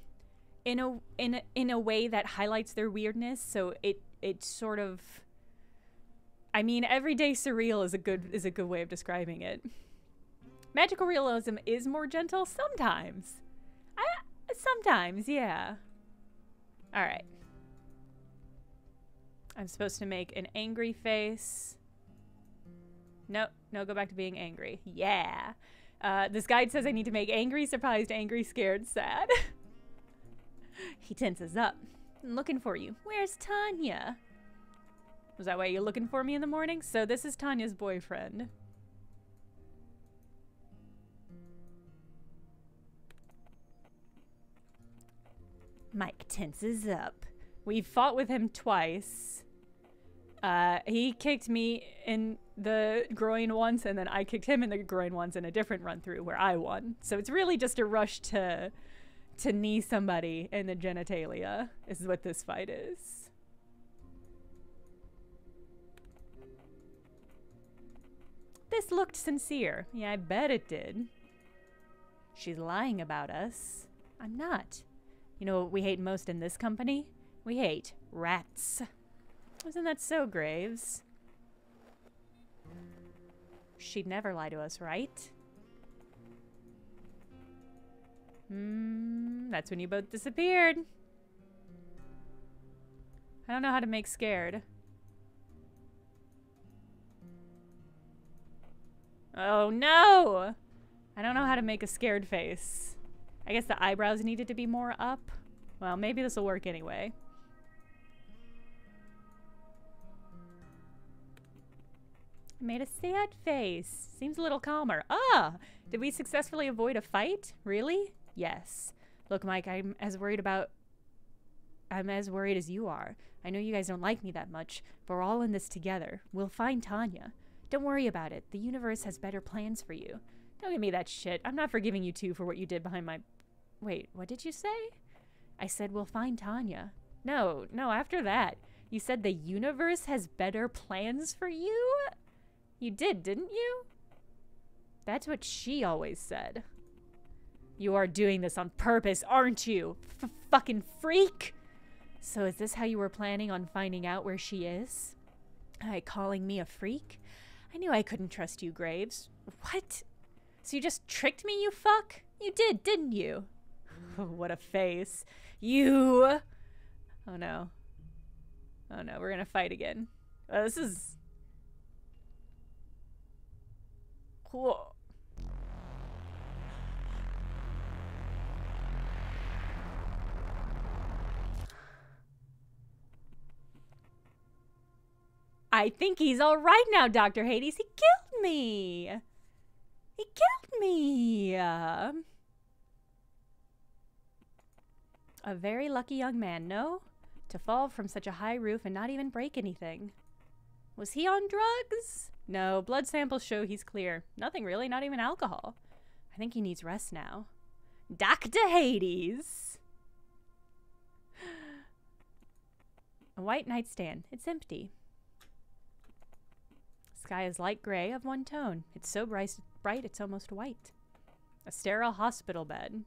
Speaker 1: in a way that highlights their weirdness. So it sort of, I mean, everyday surreal is a good way of describing it. Magical realism is more gentle sometimes. Sometimes, yeah. All right. I'm supposed to make an angry face. No, go back to being angry. Yeah. This guide says I need to make angry, surprised, angry, scared, sad. He tenses up. I'm looking for you. Where's Tanya? Was that why you're looking for me in the morning? So this is Tanya's boyfriend. Mike tenses up. We've fought with him twice. He kicked me in the groin once, and then I kicked him in the groin once in a different run-through where I won. So it's really just a rush to knee somebody in the genitalia is what this fight is. This looked sincere. Yeah, I bet it did. She's lying about us. I'm not. You know what we hate most in this company? We hate rats. Isn't that so, Graves? She'd never lie to us, right? That's when you both disappeared. I don't know how to make scared. Oh no! I don't know how to make a scared face. I guess the eyebrows needed to be more up. Well, maybe this will work anyway. You made a sad face. Seems a little calmer. Ah! Did we successfully avoid a fight? Really? Yes. Look, Mike, I'm as worried as you are. I know you guys don't like me that much, but we're all in this together. We'll find Tanya. Don't worry about it. The universe has better plans for you. Don't give me that shit. I'm not forgiving you two for what you did behind my... Wait, what did you say? I said we'll find Tanya. No, after that. You said the universe has better plans for you? You did, didn't you? That's what she always said. You are doing this on purpose, aren't you? Fucking freak! So is this how you were planning on finding out where she is? Calling me a freak? I knew I couldn't trust you, Graves. What? So you just tricked me, you fuck? You did, didn't you? What a face. You... Oh no. Oh no, we're gonna fight again. This is... Cool. I think he's all right now, Dr. Hades. He killed me. He killed me. A very lucky young man, no? To fall from such a high roof and not even break anything. Was he on drugs? No, blood samples show he's clear. Nothing really, not even alcohol. I think he needs rest now. Dr. Hades. A white nightstand. It's empty. Sky is light gray of one tone. It's so bright it's almost white. A sterile hospital bed.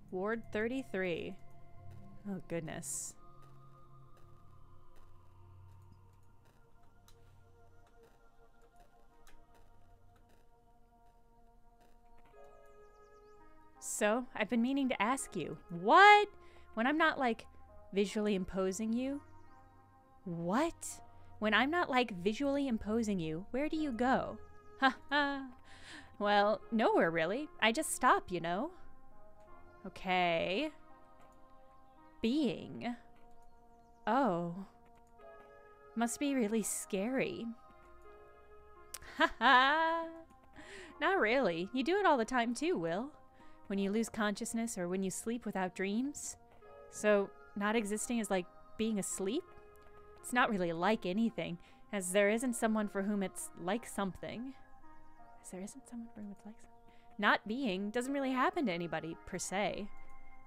Speaker 1: Ward 33. Oh, goodness. So, I've been meaning to ask you. What? When I'm not, like, visually imposing you? What? When I'm not, like, visually imposing you, where do you go? Ha ha. Well, nowhere, really. I just stop, you know? Okay. Being. Oh. Must be really scary. Ha ha. Not really. You do it all the time too, Will. When you lose consciousness or when you sleep without dreams. So, not existing is like being asleep? It's not really like anything, as there isn't someone for whom it's like something. As there isn't someone for whom it's like something. Not being doesn't really happen to anybody, per se.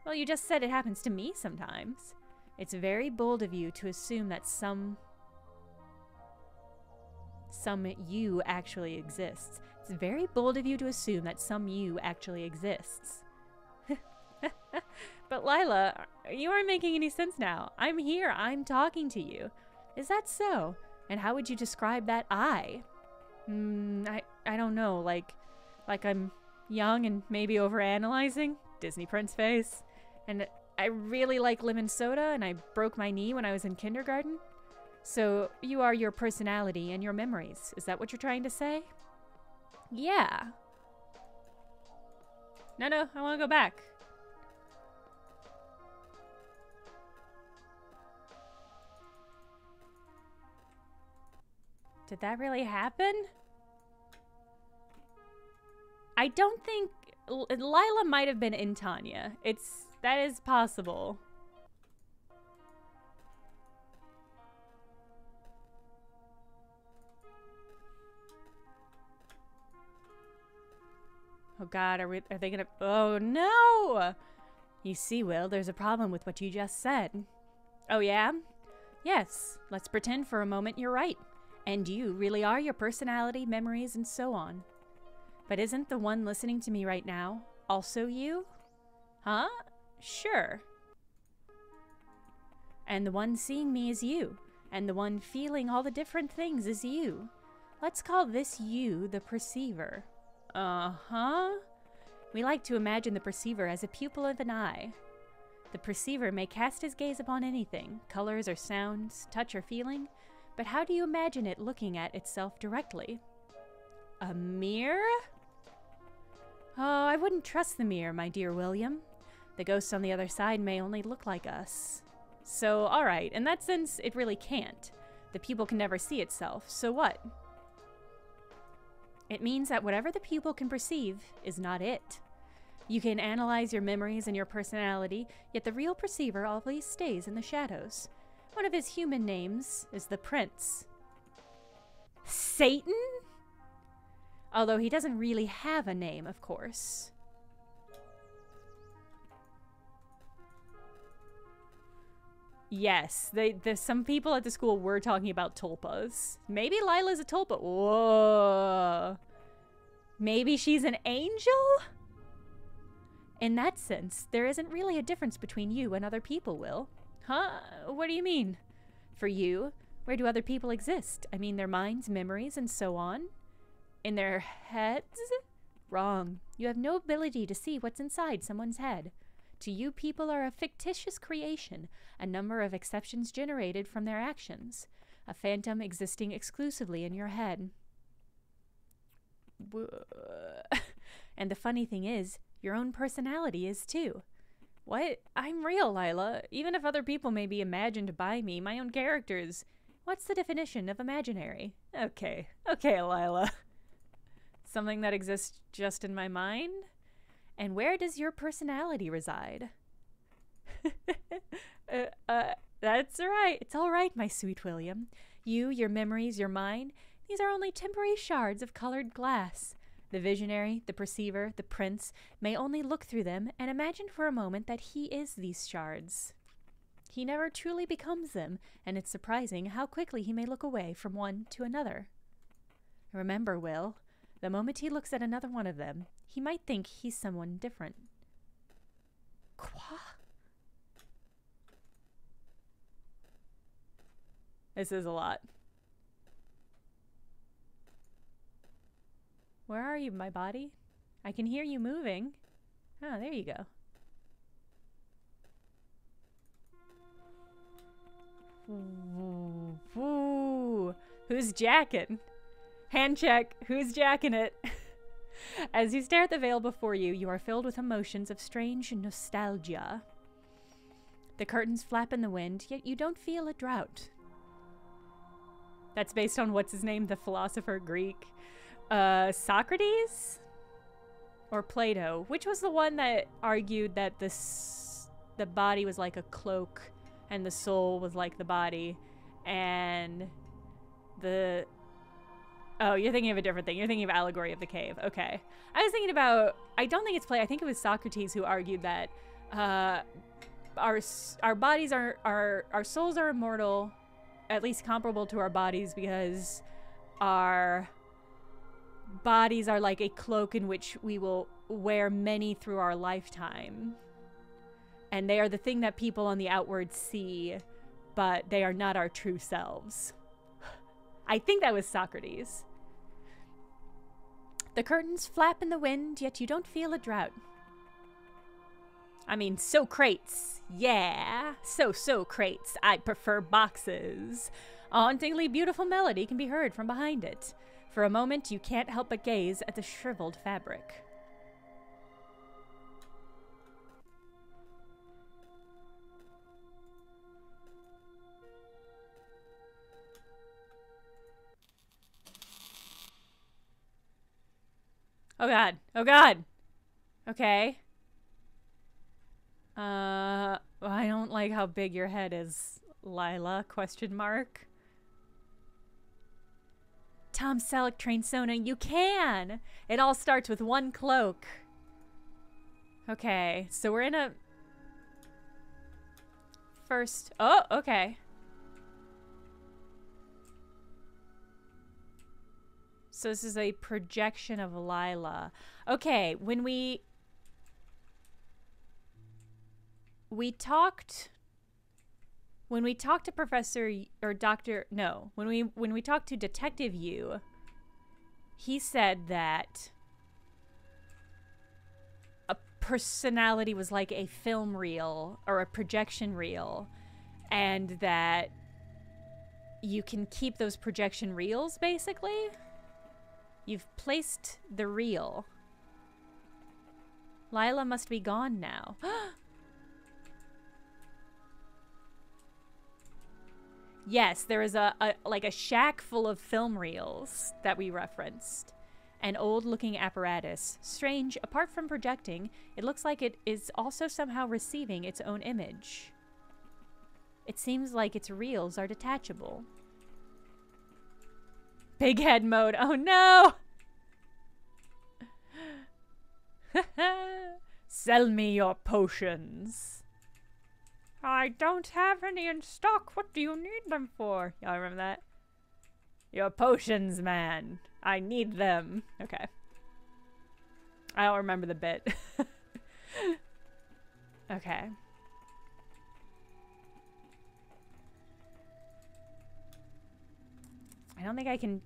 Speaker 1: Well, you just said it happens to me sometimes. It's very bold of you to assume that some you actually exists. It's very bold of you to assume that some you actually exists. But Lila, you aren't making any sense now. I'm here. I'm talking to you. Is that so? And how would you describe that I? I don't know. Like I'm young and maybe overanalyzing. Disney Prince face. And I really like lemon soda and I broke my knee when I was in kindergarten. So you are your personality and your memories. Is that what you're trying to say? Yeah. No, I want to go back. Did that really happen? I don't think... Lila might have been in Tanya. That is possible. Oh God, are they gonna... Oh no! You see, Will, there's a problem with what you just said. Oh yeah? Yes, let's pretend for a moment you're right. And you really are your personality, memories, and so on. But isn't the one listening to me right now also you? Huh? Sure. And the one seeing me is you. And the one feeling all the different things is you. Let's call this you the perceiver. Uh-huh. We like to imagine the perceiver as a pupil of an eye. The perceiver may cast his gaze upon anything, colors or sounds, touch or feeling, but how do you imagine it looking at itself directly? A mirror? Oh, I wouldn't trust the mirror, my dear William. The ghosts on the other side may only look like us. So, alright, in that sense, it really can't. The pupil can never see itself, so what? It means that whatever the pupil can perceive is not it. You can analyze your memories and your personality, yet the real perceiver always stays in the shadows. One of his human names is the Prince. Satan? Although he doesn't really have a name, of course. Yes, some people at the school were talking about tulpas. Maybe Lila's a tulpa. Whoa. Maybe she's an angel? In that sense, there isn't really a difference between you and other people, Will. Huh? What do you mean? For you, where do other people exist? I mean, their minds, memories, and so on? In their heads? Wrong. You have no ability to see what's inside someone's head. To you, people are a fictitious creation, a number of exceptions generated from their actions, a phantom existing exclusively in your head. And the funny thing is, your own personality is too. What? I'm real, Lila. Even if other people may be imagined by me, my own characters. What's the definition of imaginary? Okay, Lila. Something that exists just in my mind? And where does your personality reside? That's right. It's all right, my sweet William. You, your memories, your mind, these are only temporary shards of colored glass. The visionary, the perceiver, the prince may only look through them and imagine for a moment that he is these shards. He never truly becomes them, and it's surprising how quickly he may look away from one to another. Remember, Will, the moment he looks at another one of them, he might think he's someone different. Quoi? This is a lot. Where are you, my body? I can hear you moving. Oh, there you go. Ooh. Who's jacking? Hand check. Who's jacking it? As you stare at the veil before you, you are filled with emotions of strange nostalgia. The curtains flap in the wind, yet you don't feel a drought. That's based on what's his name, the philosopher Greek. Socrates? Or Plato? Which was the one that argued that the body was like a cloak and the soul was like the body, and the... Oh, you're thinking of a different thing. You're thinking of Allegory of the Cave. Okay. I was thinking about... I don't think it's Plato. I think it was Socrates who argued that our bodies are... Our souls are immortal, at least comparable to our bodies, because our bodies are like a cloak in which we will wear many through our lifetime. And they are the thing that people on the outward see, but they are not our true selves. I think that was Socrates. The curtains flap in the wind, yet you don't feel a drought. I mean, Socrates. Yeah, Socrates. I prefer boxes. A hauntingly beautiful melody can be heard from behind it. For a moment, you can't help but gaze at the shriveled fabric. Oh god. Oh god. Okay. I don't like how big your head is, Lila, question mark. Tom Selleck trained Sona, you can! It all starts with one cloak. Okay, so we're in a... First... Oh, okay. So this is a projection of Lila. Okay, when we talked to Professor or Dr. No, when we talked to Detective Yu, he said that a personality was like a film reel or a projection reel, and that you can keep those projection reels basically. You've placed the reel. Lila must be gone now. Yes, there is like a shack full of film reels that we referenced. An old-looking apparatus. Strange, apart from projecting, it looks like it is also somehow receiving its own image. It seems like its reels are detachable. Big head mode. Oh no! Sell me your potions. I don't have any in stock. What do you need them for? Y'all remember that? Your potions, man. I need them. Okay. I don't remember the bit. Okay. I don't think I can...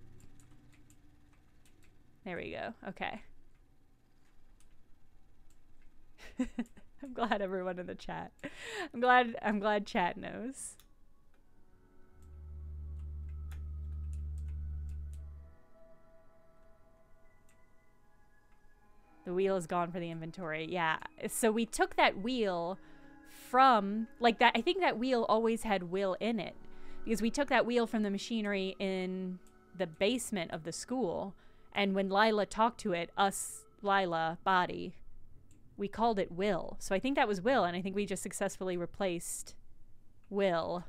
Speaker 1: There we go. Okay. I'm glad everyone in the chat. I'm glad chat knows. The wheel is gone for the inventory. Yeah. So we took that wheel from like that. I think that wheel always had Will in it because we took that wheel from the machinery in the basement of the school. And when Lila talked to it, us, Lila, body, we called it Will. So I think that was Will, and I think we just successfully replaced Will.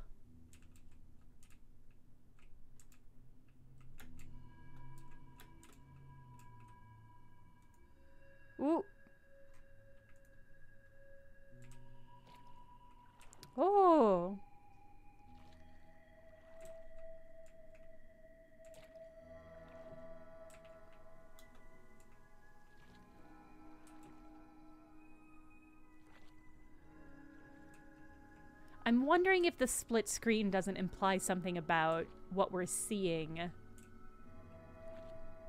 Speaker 1: Ooh. Oh. I'm wondering if the split screen doesn't imply something about what we're seeing.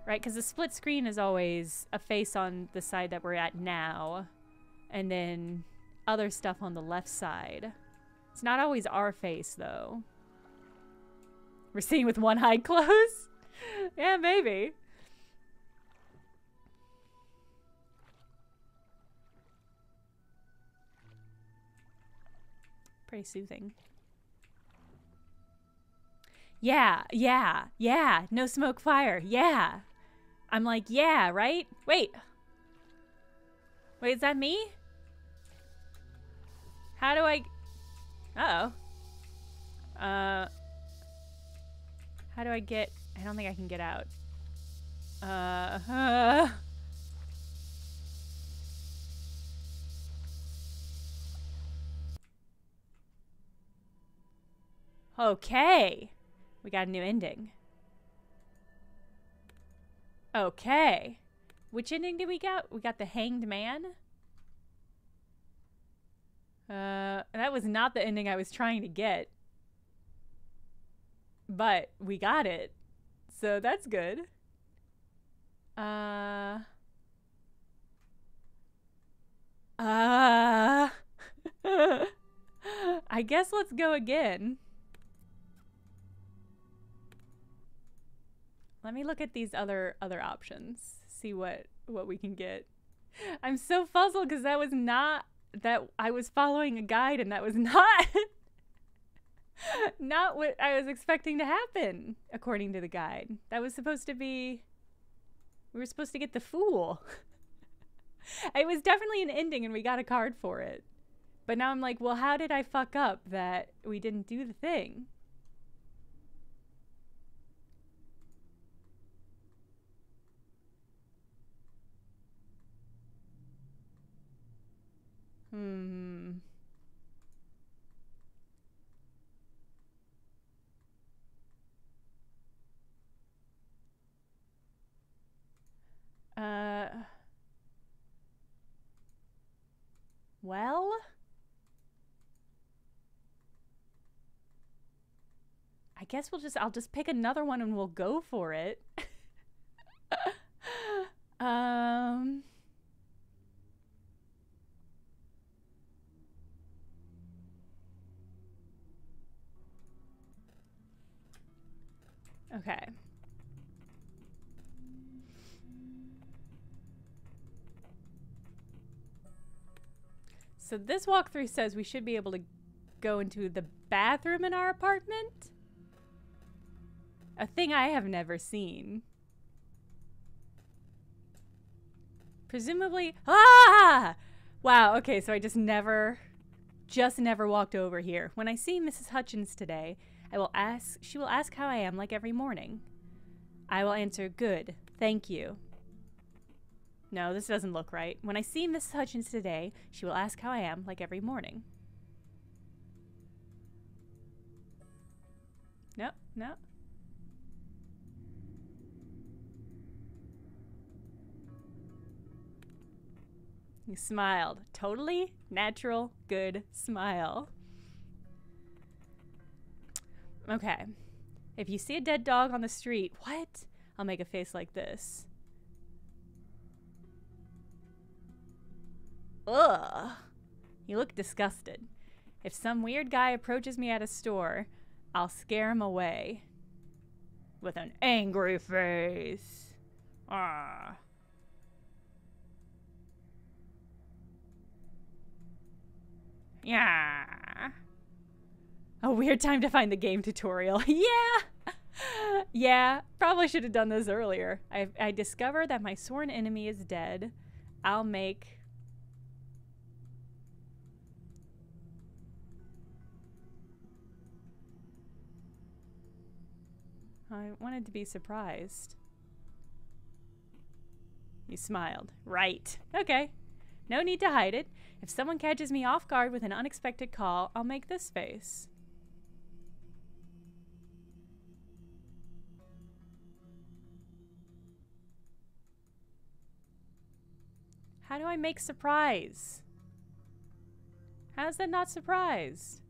Speaker 1: Right, because the split screen is always a face on the side that we're at now, and then other stuff on the left side. It's not always our face, though. We're seeing with one eye closed? Yeah, maybe. Pretty soothing. Yeah, yeah, yeah. No smoke, fire. Yeah. I'm like, yeah, right? Wait. Wait, is that me? How do I... Uh-oh. How do I get... I don't think I can get out. Okay. We got a new ending. Okay. Which ending did we get? We got the Hanged Man. That was not the ending I was trying to get. But we got it. So that's good. I guess let's go again. Let me look at these other options. See what we can get. I'm so puzzled because that was not that I was following a guide and that was not not what I was expecting to happen according to the guide. That was supposed to be we were supposed to get the fool. It was definitely an ending and we got a card for it. But now I'm like, well, how did I fuck up that we didn't do the thing? Well, I guess I'll just pick another one and we'll go for it. Okay. So this walkthrough says we should be able to go into the bathroom in our apartment. A thing I have never seen. Presumably... Ah! Wow, okay, so I just never walked over here. When I see Mrs. Hutchins today, she will ask how I am like every morning. I will answer, good, thank you. No, this doesn't look right. When I see Mrs. Hutchins today, she will ask how I am like every morning. No, no. You smiled. Totally natural, good smile. Okay. If you see a dead dog on the street, what? I'll make a face like this. Ugh. You look disgusted. If some weird guy approaches me at a store, I'll scare him away. With an angry face. Ah. Yeah. A weird time to find the game tutorial. Yeah. Yeah, probably should have done this earlier. I discover that my sworn enemy is dead. I'll make... I wanted to be surprised. You smiled. Right. Okay. No need to hide it. If someone catches me off guard with an unexpected call, I'll make this face. How do I make surprise? How is that not surprise?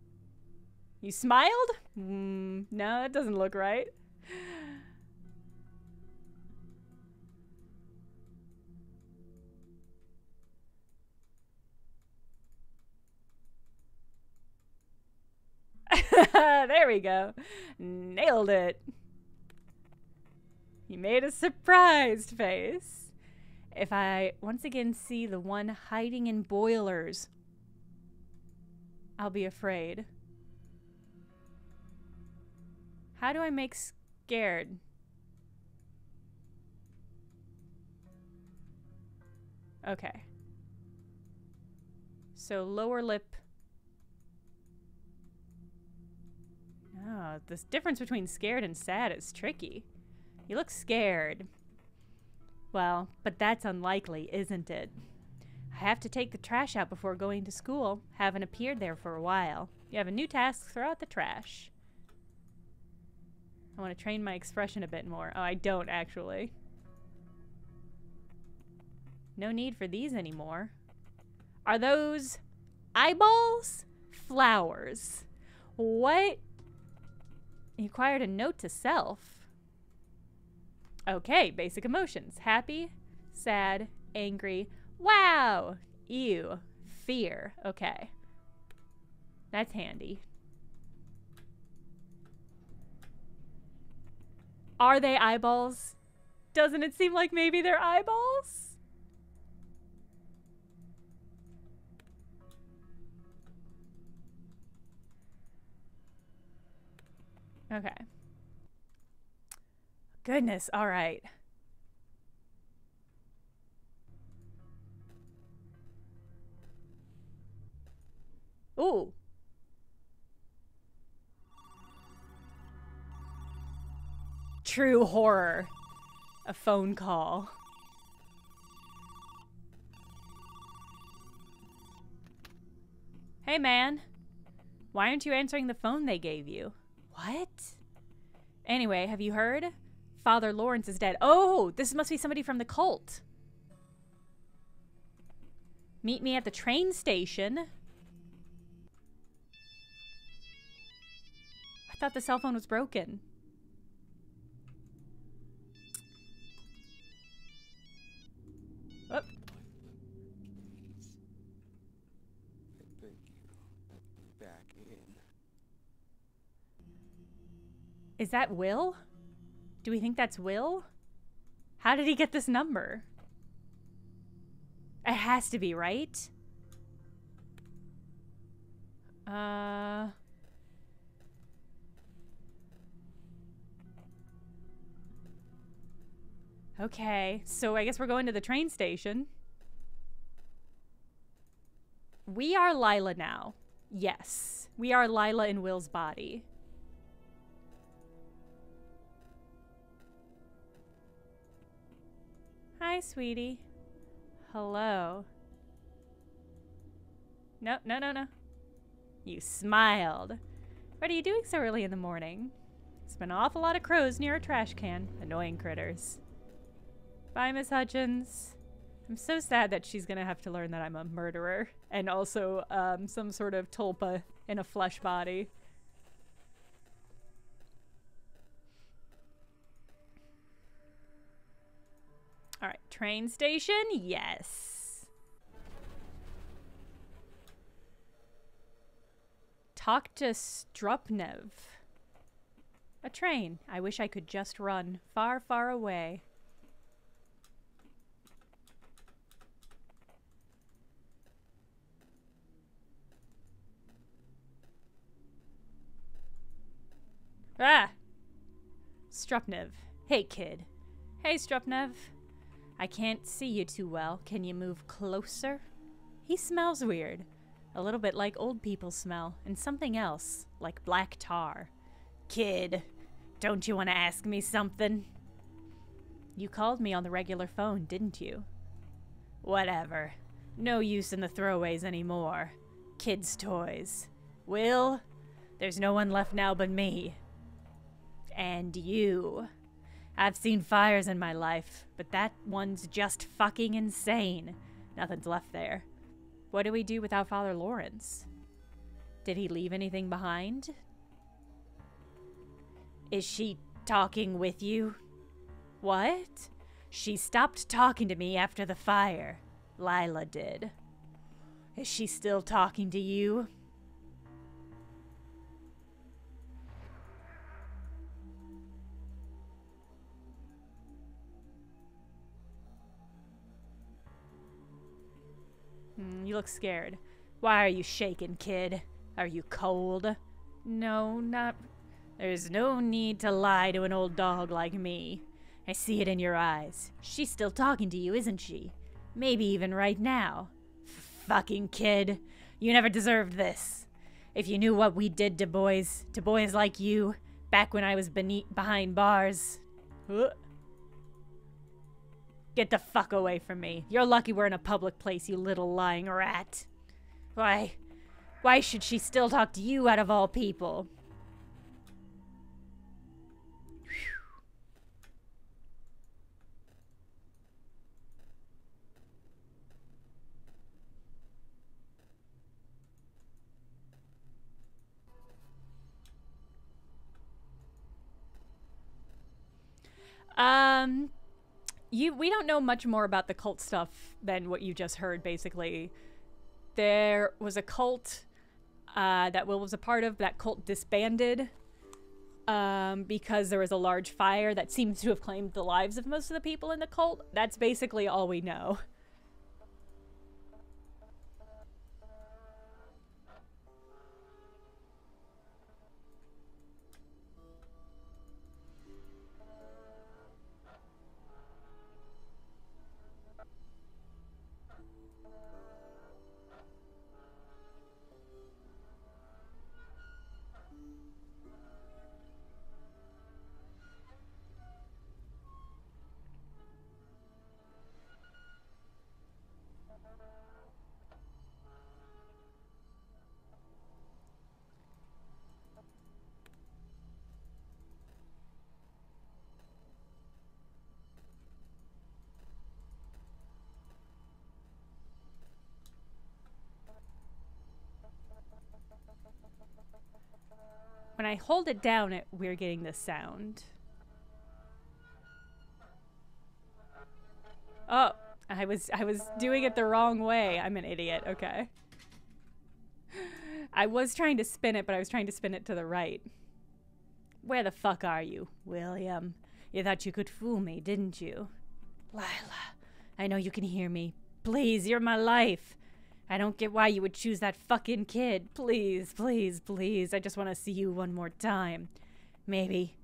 Speaker 1: You smiled? No, that doesn't look right. There we go. Nailed it. You made a surprised face. If I once again see the one hiding in boilers, I'll be afraid. How do I make scared? Okay. So lower lip. Oh, this difference between scared and sad is tricky. You look scared. Well, but that's unlikely, isn't it? I have to take the trash out before going to school. Haven't appeared there for a while. You have a new task, throw out the trash. I want to train my expression a bit more. Oh, I don't, actually. No need for these anymore. Are those eyeballs? Flowers. What? You acquired a note to self. Okay, basic emotions. Happy, sad, angry, wow, ew, fear. Okay. That's handy. Are they eyeballs? Doesn't it seem like maybe they're eyeballs? Okay. Goodness, all right. Ooh. True horror. A phone call. Hey, man. Why aren't you answering the phone they gave you? What? Anyway, have you heard? Father Lawrence is dead. Oh, this must be somebody from the cult. Meet me at the train station. I thought the cell phone was broken. Oh. Is that Will? Do we think that's Will? How did he get this number? It has to be, right? Okay, so I guess we're going to the train station. We are Lila now. Yes, we are Lila in Will's body. Hi, sweetie. Hello. No, no, no, no. You smiled. What are you doing so early in the morning? There's been an awful lot of crows near a trash can. Annoying critters. Bye, Miss Hutchins. I'm so sad that she's gonna have to learn that I'm a murderer. And also, some sort of tulpa in a flesh body. Alright, train station? Yes. Talk to Strupnev. A train. I wish I could just run far, far away. Ah! Strupnev. Hey, kid. Hey, Strupnev. I can't see you too well. Can you move closer? He smells weird. A little bit like old people smell. And something else. Like black tar. Kid, don't you want to ask me something? You called me on the regular phone, didn't you? Whatever. No use in the throwaways anymore. Kids' toys. Will, there's no one left now but me. And you. I've seen fires in my life, but that one's just fucking insane. Nothing's left there. What do we do without Father Lawrence? Did he leave anything behind? Is she talking with you? What? She stopped talking to me after the fire. Lila did. Is she still talking to you? You look scared. Why are you shaking, kid? Are you cold? No, not... There's no need to lie to an old dog like me. I see it in your eyes. She's still talking to you, isn't she? Maybe even right now. Fucking kid. You never deserved this. If you knew what we did to boys like you, back when I was behind bars... Get the fuck away from me. You're lucky we're in a public place, you little lying rat. Why should she still talk to you out of all people? We don't know much more about the cult stuff than what you just heard, basically. There was a cult that Will was a part of. That cult disbanded because there was a large fire that seems to have claimed the lives of most of the people in the cult. That's basically all we know. When I hold it down, we're getting this sound. Oh, I was doing it the wrong way. I'm an idiot. Okay. I was trying to spin it, but I was trying to spin it to the right. Where the fuck are you, William? You thought you could fool me, didn't you? Lila, I know you can hear me. Please, you're my life. I don't get why you would choose that fucking kid. Please, please, please. I just want to see you one more time. Maybe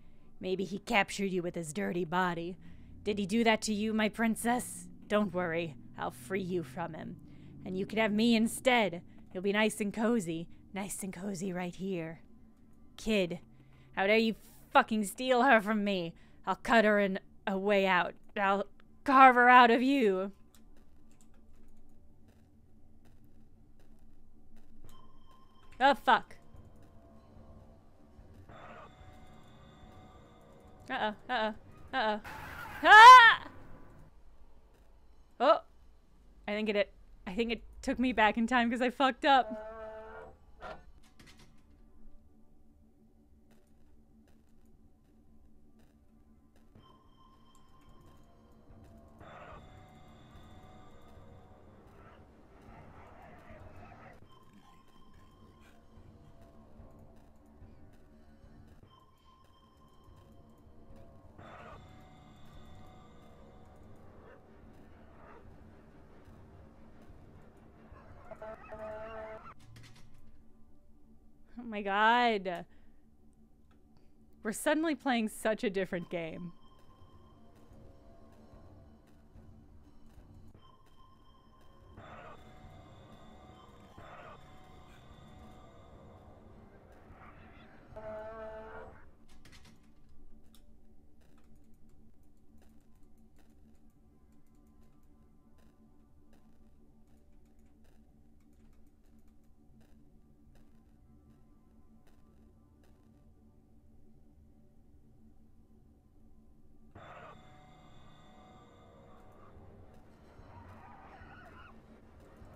Speaker 1: he captured you with his dirty body. Did he do that to you, my princess? Don't worry. I'll free you from him. And you can have me instead. You'll be nice and cozy. Nice and cozy right here. Kid, how dare you fucking steal her from me? I'll cut her in a way out. I'll carve her out of you. Oh, fuck. Uh-oh, uh-oh, uh-oh. Ah! Oh! I think it took me back in time because I fucked up. Oh my god. We're suddenly playing such a different game.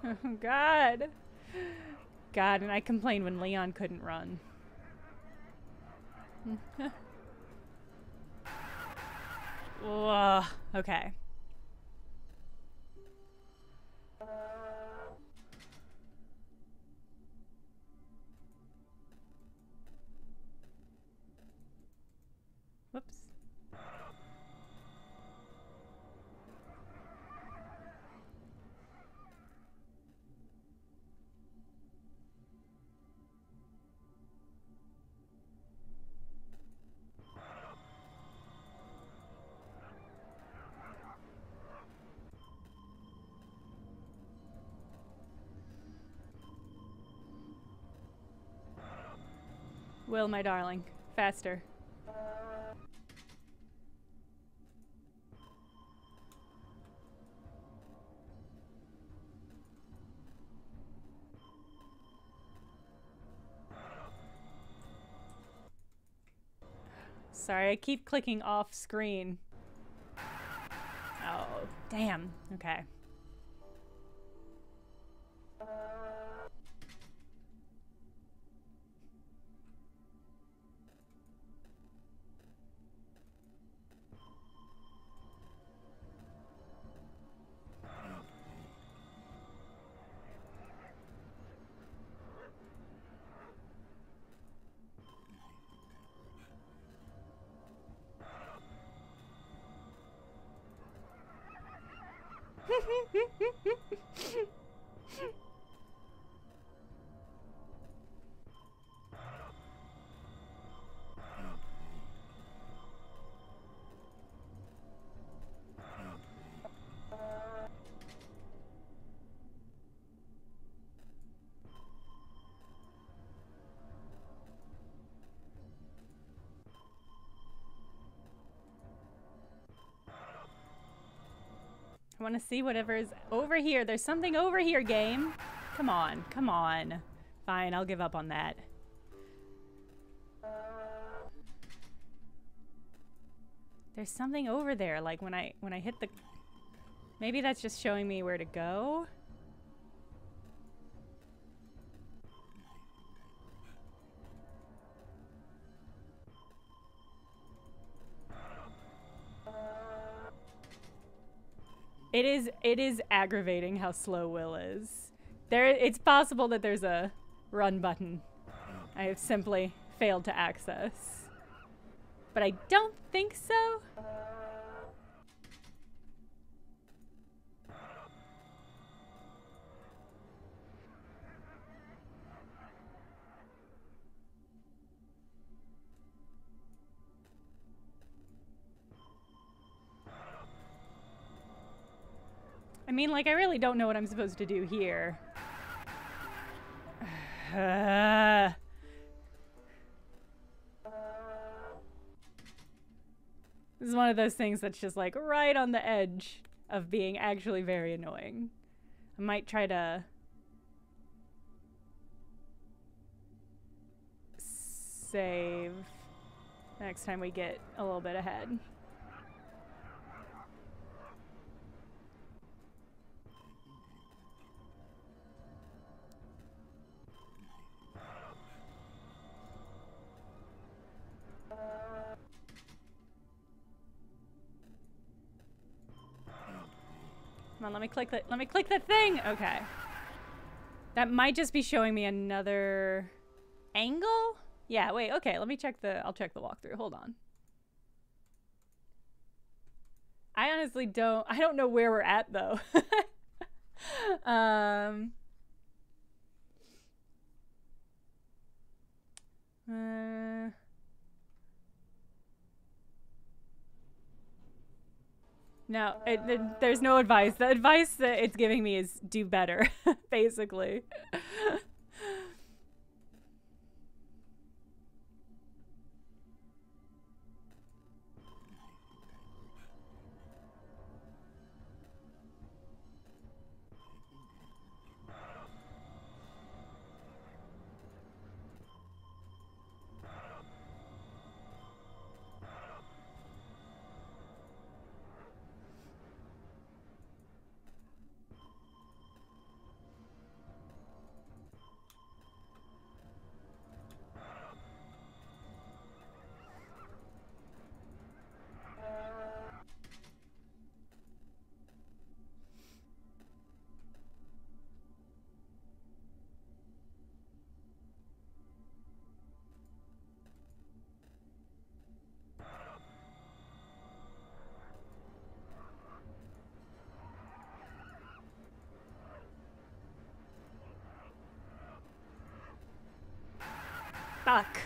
Speaker 1: Oh god. God, and I complained when Leon couldn't run. Ugh, okay. Whoops. Will, my darling. Faster. Sorry, I keep clicking off screen. Oh, damn. Okay. I want to see whatever is over here. There's something over here, game. Come on, come on. Fine, I'll give up on that. There's something over there, like when I hit the... Maybe that's just showing me where to go? It is aggravating how slow Will is. It's possible that there's a run button I have simply failed to access. But I don't think so. mean, like, I really don't know what I'm supposed to do here. This is one of those things that's just, like, right on the edge of being actually very annoying. I might try to save next time we get a little bit ahead. Come on, let me click that thing. Okay. That might just be showing me another angle? Yeah, wait, okay, let me check I'll check the walkthrough. Hold on. I honestly I don't know where we're at though. No, there's no advice. The advice that it's giving me is do better, basically. Fuck.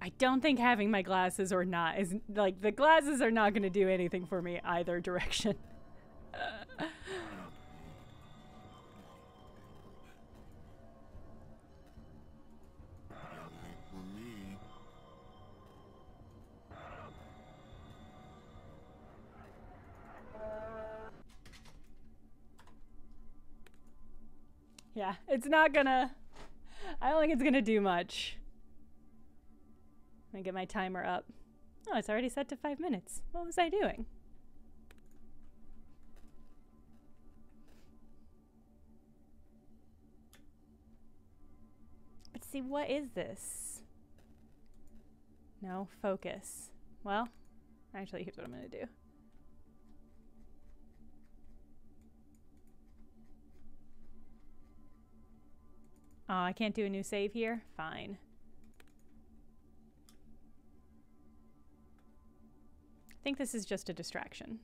Speaker 1: I don't think having my glasses or not is like the glasses are not going to do anything for me either direction. Yeah, it's not gonna... I don't think it's gonna do much. Let me get my timer up. Oh, it's already set to 5 minutes. What was I doing? But see, what is this? No, focus. Well, actually, here's what I'm gonna do. Oh, I can't do a new save here? Fine. I think this is just a distraction.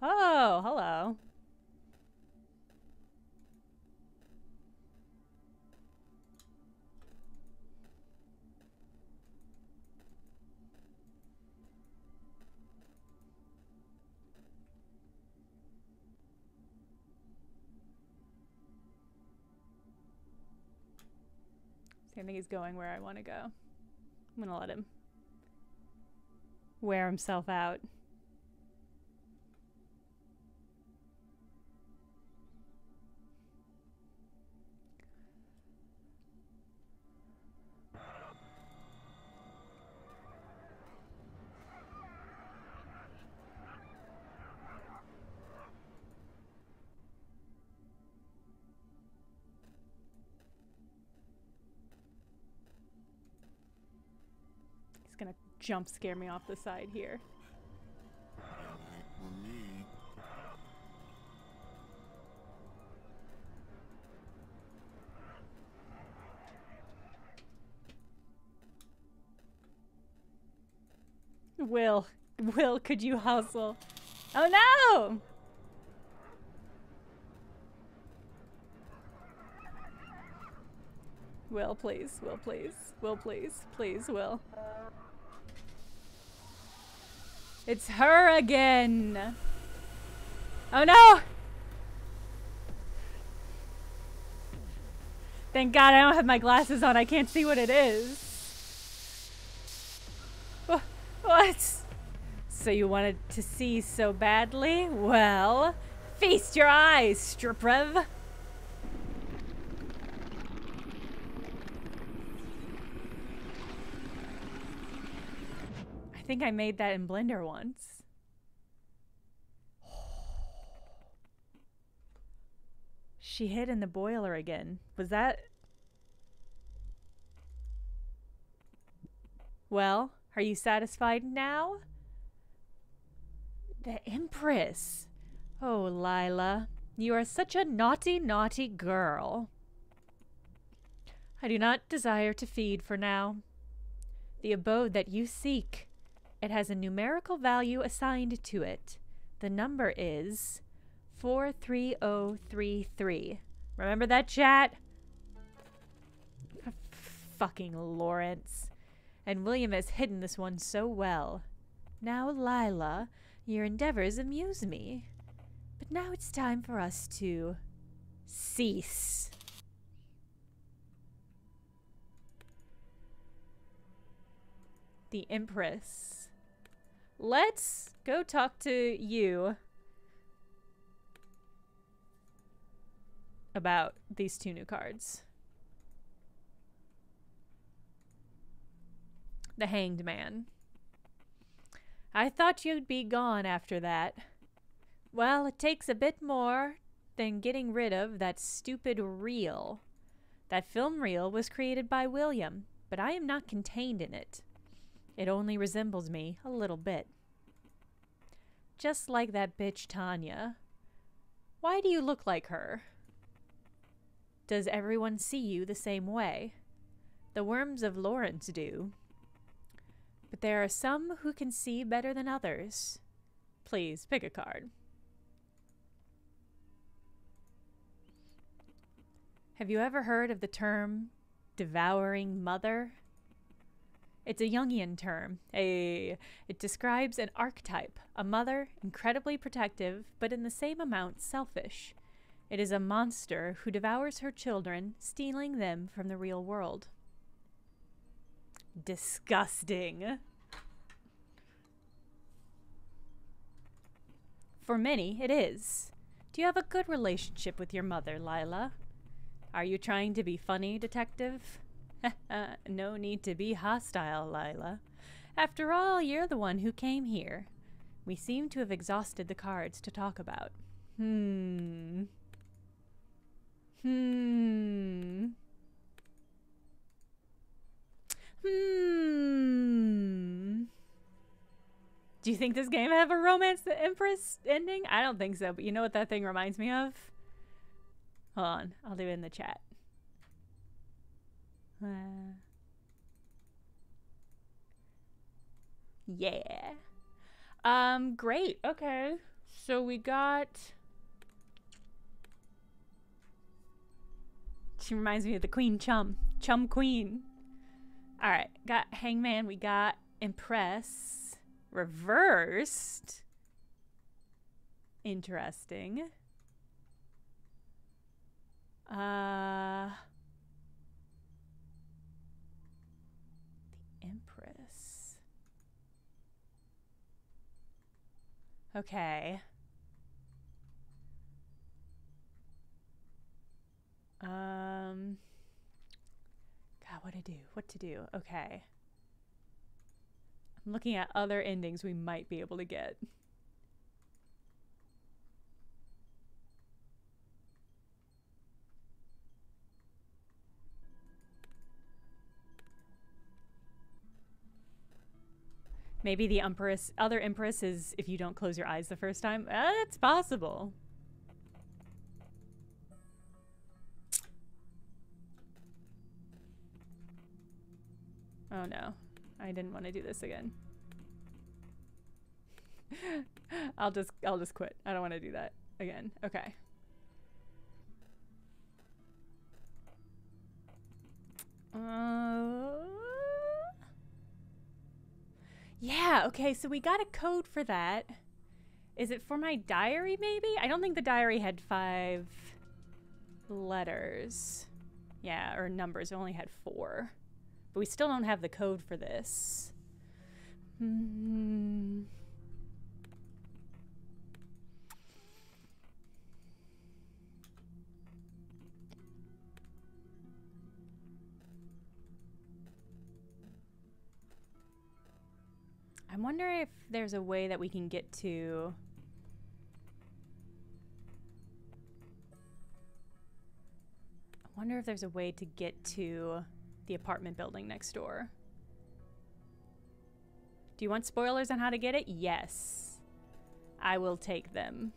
Speaker 1: Oh, hello. I think he's going where I want to go. I'm gonna let him wear himself out. Gonna jump scare me off the side here. Will, could you hustle? Oh no! Will, please. Will, please. Will, please. Please, Will. It's her again! Oh no! Thank God I don't have my glasses on. I can't see what it is. What? So you wanted to see so badly? Well, feast your eyes, strip rev. I think I made that in Blender once. She hid in the boiler again. Was that... Well, are you satisfied now? The Empress. Oh, Lila, you are such a naughty, naughty girl. I do not desire to feed for now. The abode that you seek, it has a numerical value assigned to it. The number is 43033. Remember that, chat? Fucking Lawrence. And William has hidden this one so well. Now, Lila, your endeavors amuse me. But now it's time for us to cease. The Empress. Let's go talk to you about these two new cards. The Hanged Man. I thought you'd be gone after that. Well, it takes a bit more than getting rid of that stupid reel. That film reel was created by William, but I am not contained in it. It only resembles me a little bit. Just like that bitch Tanya. Why do you look like her? Does everyone see you the same way? The worms of Lawrence do. But there are some who can see better than others. Please, pick a card. Have you ever heard of the term devouring mother? It's a Jungian term. It describes an archetype, a mother, incredibly protective, but in the same amount selfish. It is a monster who devours her children, stealing them from the real world. Disgusting. For many, it is. Do you have a good relationship with your mother, Lila? Are you trying to be funny, detective? No need to be hostile, Lila. After all, you're the one who came here. We seem to have exhausted the cards to talk about. Do you think this game have a romance the Empress ending? I don't think so, but you know what that thing reminds me of? Hold on, I'll do it in the chat. Yeah. Great. Okay. So we got... She reminds me of the Queen Chum. Chum Queen. Alright. Got Hangman. We got Impress. Reversed. Interesting. The Empress. Okay. God, what to do? Okay. I'm looking at other endings we might be able to get. Maybe the other Empress is if you don't close your eyes the first time. It's possible. Oh no, I didn't want to do this again. I'll just quit. I don't want to do that again. Okay. Yeah, okay, so we got a code for that. Is it for my diary, maybe? I don't think the diary had 5 letters. Yeah, or numbers. It only had 4. But we still don't have the code for this. Hmm. I wonder if there's a way that we can get to... I wonder if there's a way to get to the apartment building next door. Do you want spoilers on how to get it? Yes. I will take them.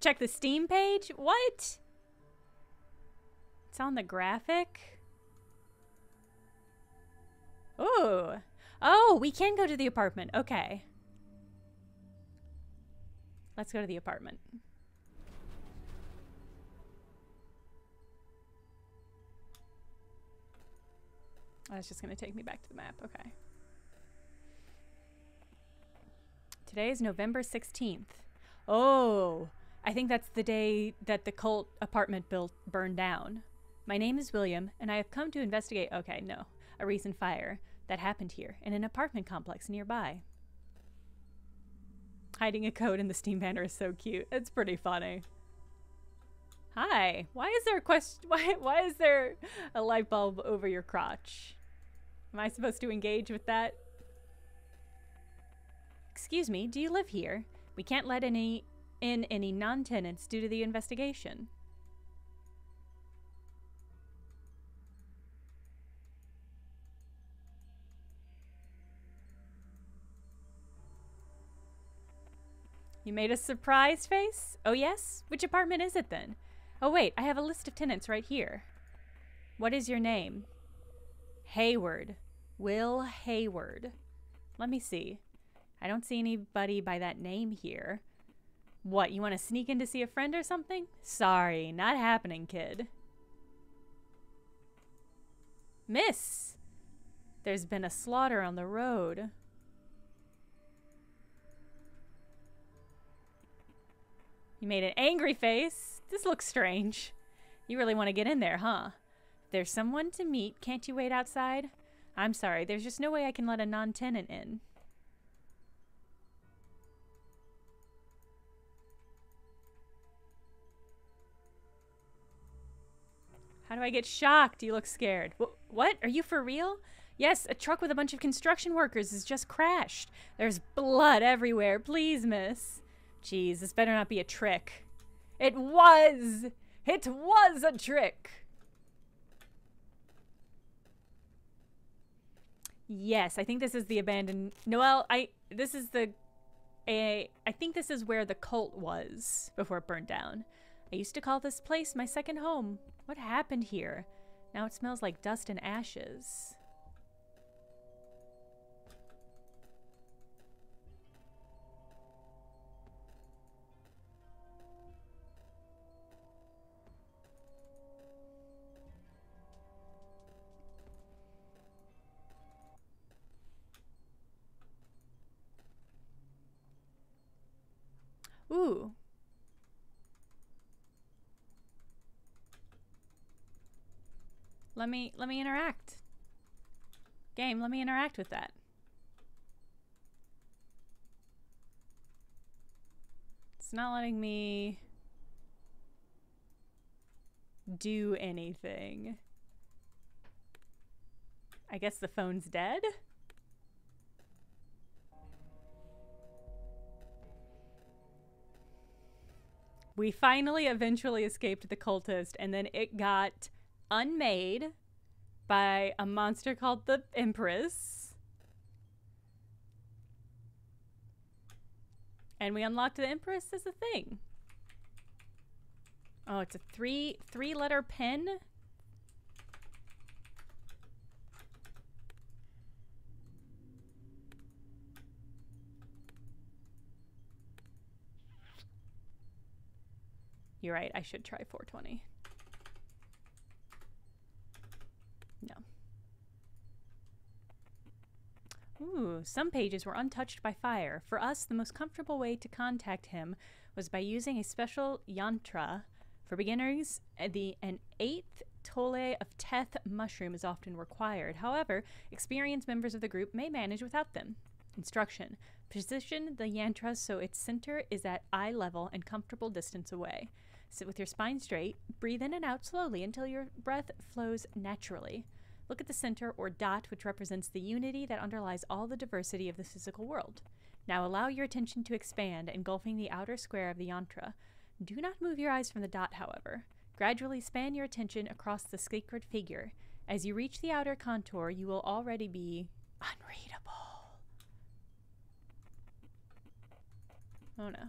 Speaker 1: Check the Steam page? What? It's on the graphic? Ooh. Oh, we can go to the apartment. Okay. Let's go to the apartment. Oh, it's just going to take me back to the map. Okay. Today is November 16th. Oh, I think that's the day that the cult apartment burned down. My name is William, and I have come to investigate, okay, no, a recent fire that happened here in an apartment complex nearby. Hiding a code in the Steam banner is so cute. It's pretty funny. Hi. Why is there a question? Why is there a light bulb over your crotch? Am I supposed to engage with that? Excuse me, do you live here? We can't let in any non-tenants due to the investigation. You made a surprise face? Oh yes? Which apartment is it then? Oh wait, I have a list of tenants right here. What is your name? Hayward. Will Hayward. Let me see. I don't see anybody by that name here. What, you want to sneak in to see a friend or something? Sorry, not happening, kid. Miss! There's been a slaughter on the road. You made an angry face. This looks strange. You really want to get in there, huh? If there's someone to meet, can't you wait outside? I'm sorry, there's just no way I can let a non-tenant in. How do I get shocked? You look scared. What? Are you for real? Yes, a truck with a bunch of construction workers has just crashed. There's blood everywhere. Please, miss. Jeez, this better not be a trick. It was! It was a trick! Yes, I think this is the abandoned... Noelle, I think this is where the cult was before it burned down. I used to call this place my second home. What happened here? Now it smells like dust and ashes. Ooh. Let me interact. Game, let me interact with that. It's not letting me do anything. I guess the phone's dead? We finally eventually escaped the cultist, and then it got unmade by a monster called the Empress. And we unlocked the Empress as a thing. Oh, it's a three-letter pen? You're right, I should try 420. No. Ooh, some pages were untouched by fire. For us, the most comfortable way to contact him was by using a special yantra. For beginners, an 8th tole of teth mushroom is often required. However, experienced members of the group may manage without them. Instruction. Position the yantra so its center is at eye level and comfortable distance away. Sit with your spine straight. Breathe in and out slowly until your breath flows naturally. Look at the center or dot, which represents the unity that underlies all the diversity of the physical world. Now allow your attention to expand, engulfing the outer square of the yantra. Do not move your eyes from the dot, however. Gradually span your attention across the sacred figure. As you reach the outer contour, you will already be unreadable. Oh no.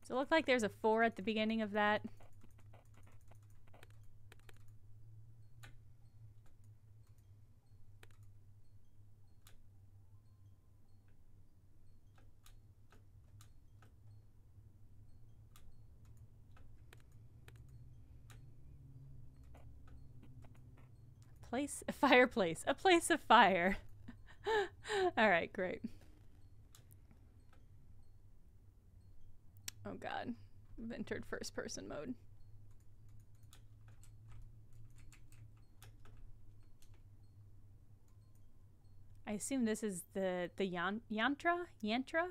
Speaker 1: Does it look like there's a 4 at the beginning of that? A fireplace. A place of fire. Alright, great. Oh god. We've entered first person mode. I assume this is the yantra? Yantra?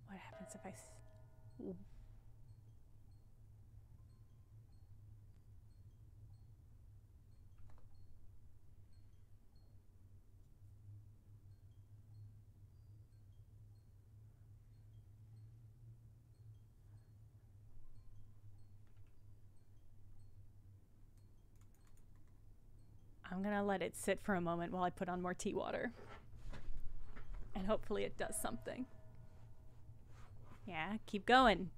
Speaker 1: What happens if I... I'm gonna let it sit for a moment while I put on more tea water. And hopefully it does something. Yeah, keep going.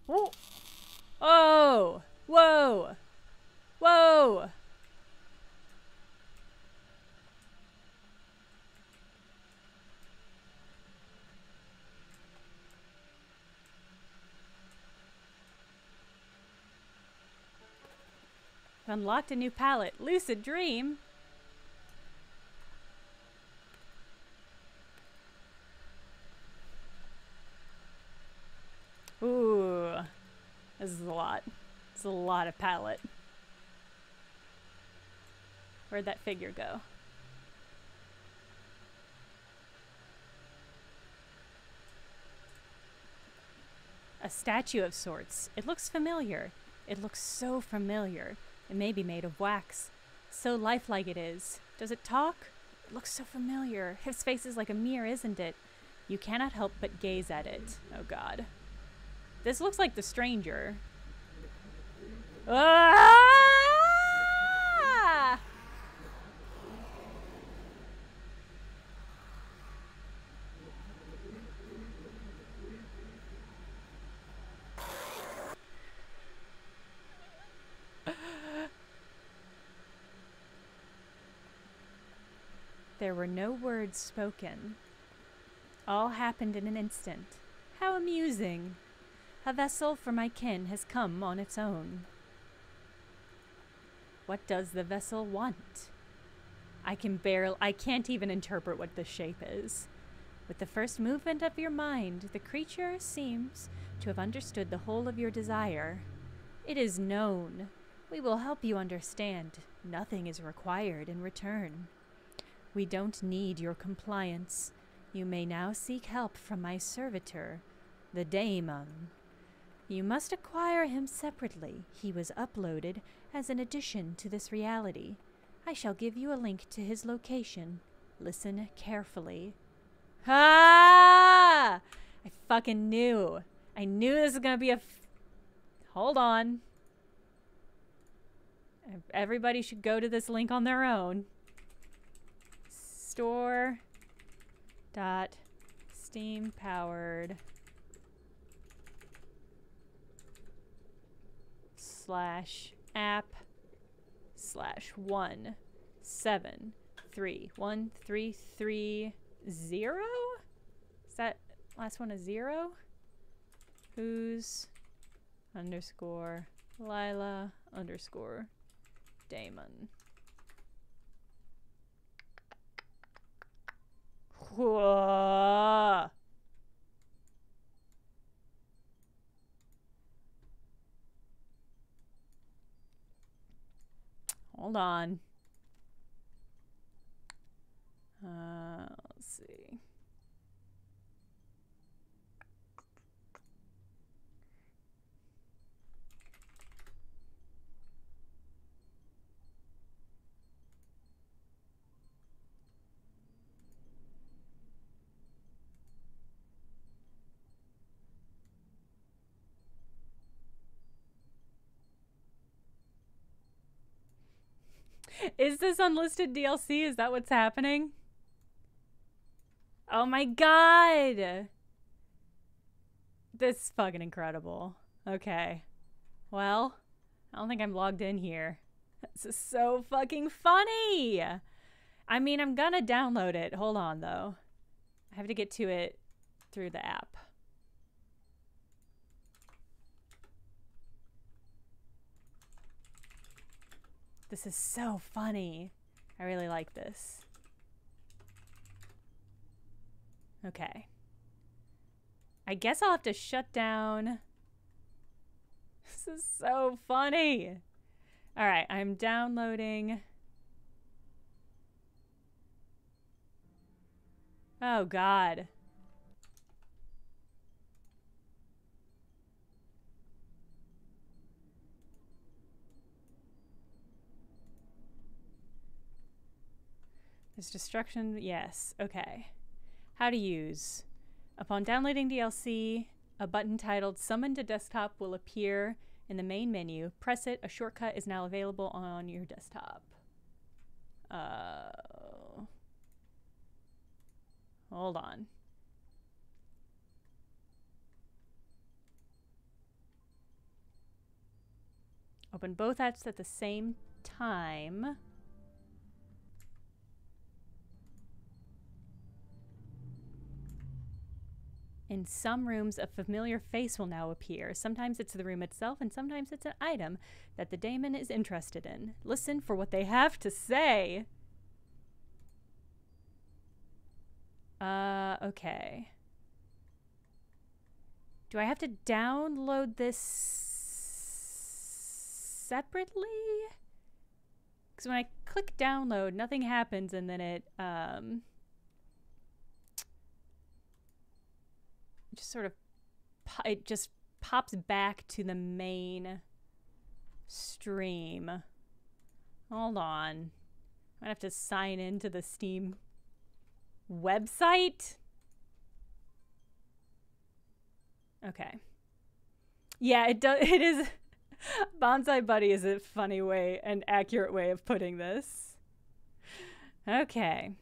Speaker 1: Whoa! Oh! Whoa! Whoa! Unlocked a new palette. Lucid Dream? Ooh. This is a lot. It's a lot of palette. Where'd that figure go? A statue of sorts. It looks familiar. It looks so familiar. It may be made of wax. So lifelike it is. Does it talk? It looks so familiar. His face is like a mirror, isn't it? You cannot help but gaze at it. Oh god. This looks like the stranger. Ah! There were no words spoken. All happened in an instant. How amusing. A vessel for my kin has come on its own. What does the vessel want? I can't even interpret what the shape is. With the first movement of your mind, the creature seems to have understood the whole of your desire. It is known. We will help you understand. Nothing is required in return. We don't need your compliance. You may now seek help from my servitor, the daemon.
Speaker 2: You must acquire him separately. He was uploaded as an addition to this reality. I shall give you a link to his location. Listen carefully.
Speaker 1: Ah! I fucking knew. I knew this was gonna be a... Hold on. Everybody should go to this link on their own. Store.steampowered /app/1731330? Is that last one a 0? Who's _ Lila _ Damon. Whoa. Hold on. Let's see. Is this unlisted DLC? Is that what's happening? Oh my god! This is fucking incredible. Okay. Well, I don't think I'm logged in here. This is so fucking funny! I mean, I'm gonna download it. Hold on, though. I have to get to it through the app. This is so funny. I really like this. Okay. I guess I'll have to shut down. This is so funny. All right, I'm downloading. Oh, God. There's destruction. Yes. Okay. How to use. Upon downloading DLC, a button titled Summon to Desktop will appear in the main menu. Press it. A shortcut is now available on your desktop. Hold on. Open both apps at the same time. In some rooms, a familiar face will now appear. Sometimes it's the room itself, and sometimes it's an item that the daemon is interested in. Listen for what they have to say. Okay. Do I have to download this separately? Because when I click download, nothing happens, and then it just sort of it just pops back to the main stream. Hold on. I'm gonna have to sign into the Steam website. Okay. Yeah, it does. It is. Bonsai Buddy is a funny way, an accurate way of putting this. Okay.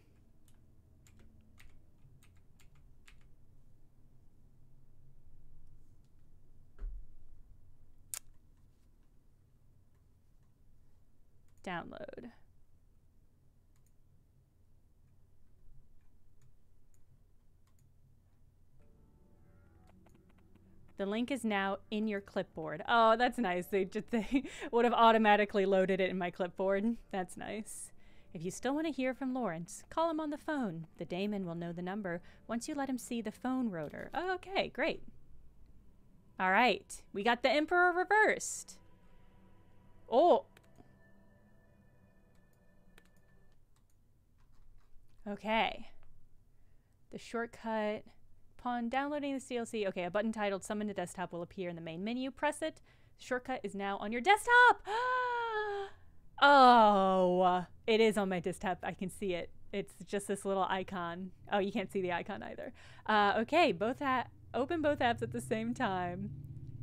Speaker 1: Download. The link is now in your clipboard. Oh, that's nice. They would have automatically loaded it in my clipboard. That's nice. If you still want to hear from Lawrence, call him on the phone. The daemon will know the number once you let him see the phone rotor. Oh, okay, great. All right. We got the Emperor reversed. Oh. Okay. The shortcut Upon downloading this DLC, okay, a button titled Summon to Desktop will appear in the main menu. Press it. The shortcut is now on your desktop. Oh, it is on my desktop. I can see it. It's just this little icon. Oh, you can't see the icon either. Okay, open both apps at the same time.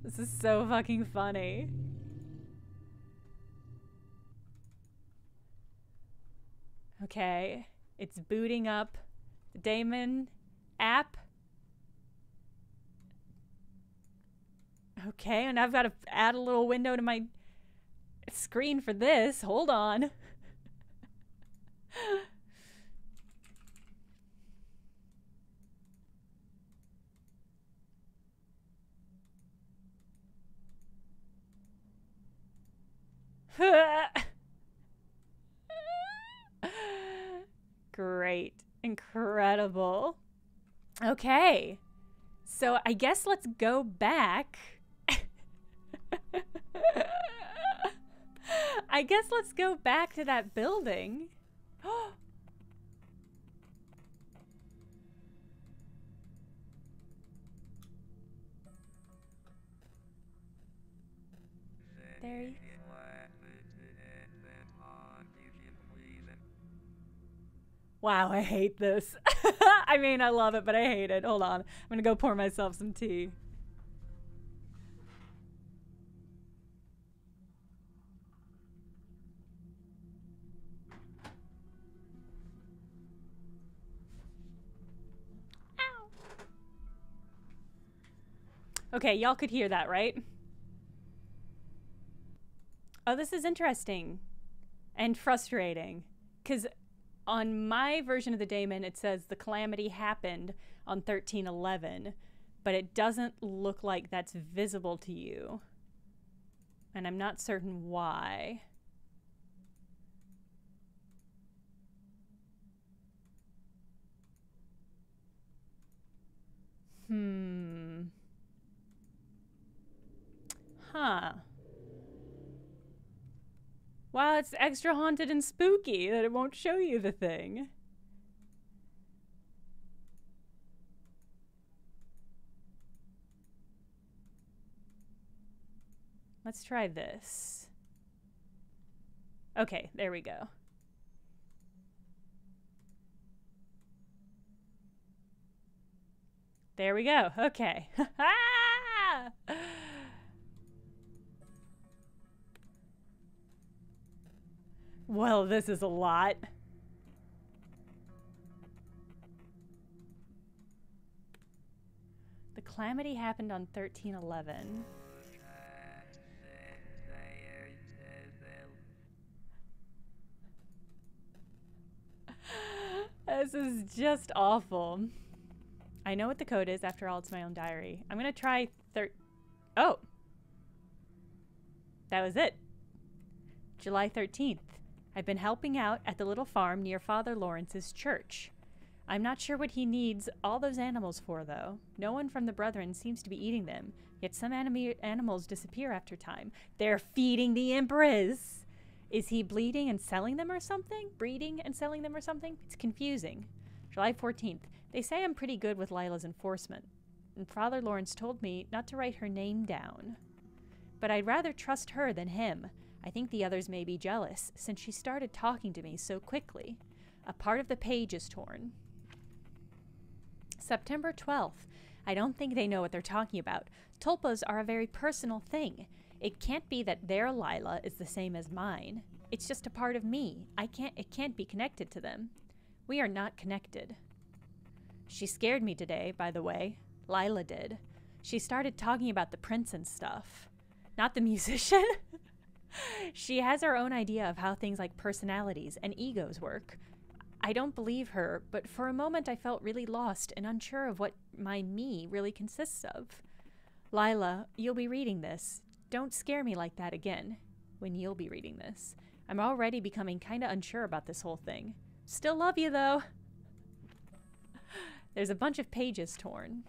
Speaker 1: This is so fucking funny. Okay, it's booting up the Daemon app. Okay, and I've got to add a little window to my screen for this. Hold on. Great. Incredible. Okay. So I guess let's go back. I guess let's go back to that building. There you go. Wow, I hate this. I mean, I love it, but I hate it. Hold on. I'm gonna go pour myself some tea. Ow. Okay, y'all could hear that, right? Oh, this is interesting and frustrating, because on my version of the daemon, it says the calamity happened on 13/11, but it doesn't look like that's visible to you. And I'm not certain why. Huh. Wow, it's extra haunted and spooky that it won't show you the thing. Let's try this. Okay, there we go. There we go. Okay. Well, this is a lot. The calamity happened on 13/11. This is just awful. I know what the code is. After all, it's my own diary. I'm gonna try Oh! That was it. July 13th. I've been helping out at the little farm near Father Lawrence's church. I'm not sure what he needs all those animals for, though. No one from the brethren seems to be eating them, yet some animals disappear after time. They're feeding the Empress! Is he bleeding and selling them or something? Breeding and selling them or something? It's confusing. July 14th. They say I'm pretty good with Lila's enforcement, and Father Lawrence told me not to write her name down. But I'd rather trust her than him. I think the others may be jealous, since she started talking to me so quickly. A part of the page is torn. September 12th. I don't think they know what they're talking about. Tulpas are a very personal thing. It can't be that their Lila is the same as mine. It's just a part of me. It can't be connected to them. We are not connected. She scared me today, by the way. Lila did. She started talking about the prince and stuff. Not the musician. She has her own idea of how things like personalities and egos work. I don't believe her, but for a moment I felt really lost and unsure of what my me really consists of. Lila, you'll be reading this. Don't scare me like that again when you'll be reading this. I'm already becoming kinda unsure about this whole thing. Still love you, though. There's a bunch of pages torn.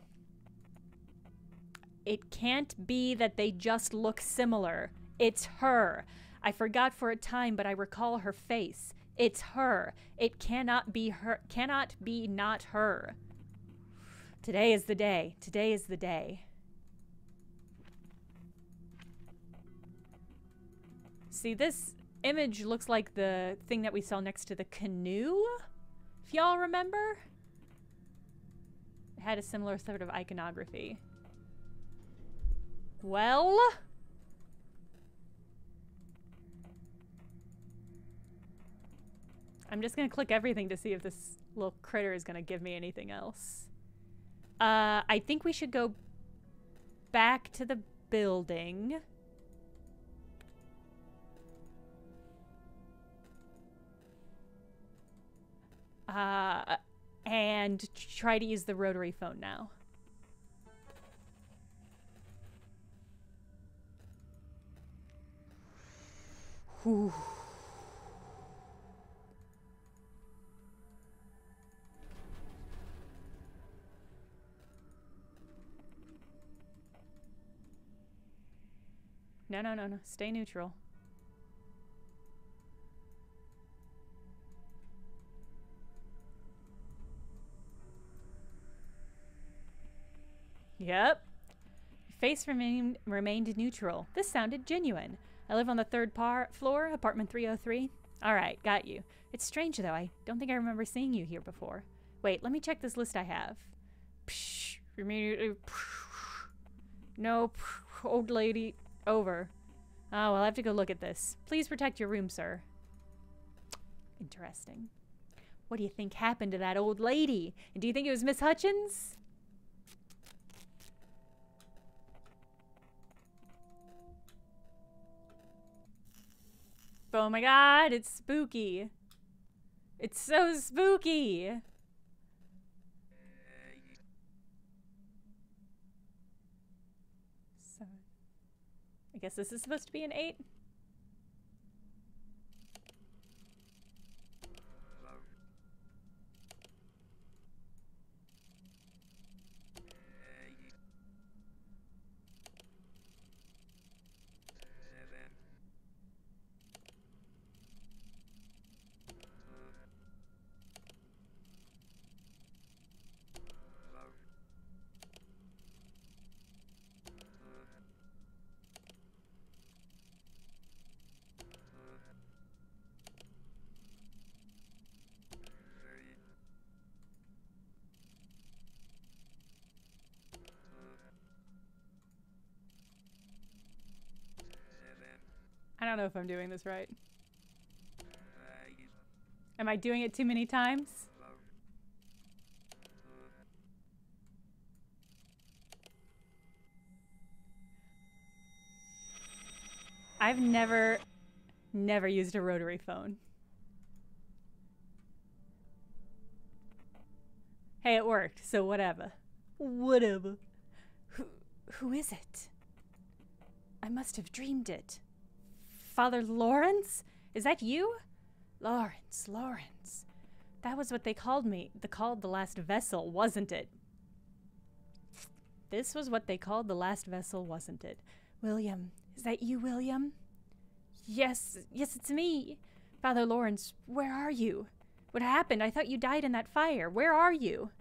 Speaker 1: It can't be that they just look similar. It's her. I forgot for a time, but I recall her face. It's her. It cannot be her. Cannot be not her. Today is the day. Today is the day. See, this image looks like the thing that we saw next to the canoe, if y'all remember. It had a similar sort of iconography. Well... I'm just gonna click everything to see if this little critter is gonna give me anything else. I think we should go back to the building. And try to use the rotary phone now. Whew. No, no, no, no. Stay neutral. Yep. Face remained neutral. This sounded genuine. I live on the third floor, apartment 303. Alright, got you. It's strange though, I don't think I remember seeing you here before. Wait, let me check this list I have. Psh, no, old lady, over. Oh, well, I have to go look at this. Please protect your room, sir. Interesting. What do you think happened to that old lady? And do you think it was Miss Hutchins? Oh my god, it's spooky. It's so spooky. So, I guess this is supposed to be an 8. I don't know if I'm doing this right. Am I doing it too many times? I've never used a rotary phone. Hey, it worked, so whatever. Whatever. Who is it? I must have dreamed it. Father Lawrence? Is that you? Lawrence. That was what they called me. They called the last vessel, wasn't it? This was what they called the last vessel, wasn't it? William. Is that you, William? Yes, it's me. Father Lawrence, where are you? What happened? I thought you died in that fire. Where are you?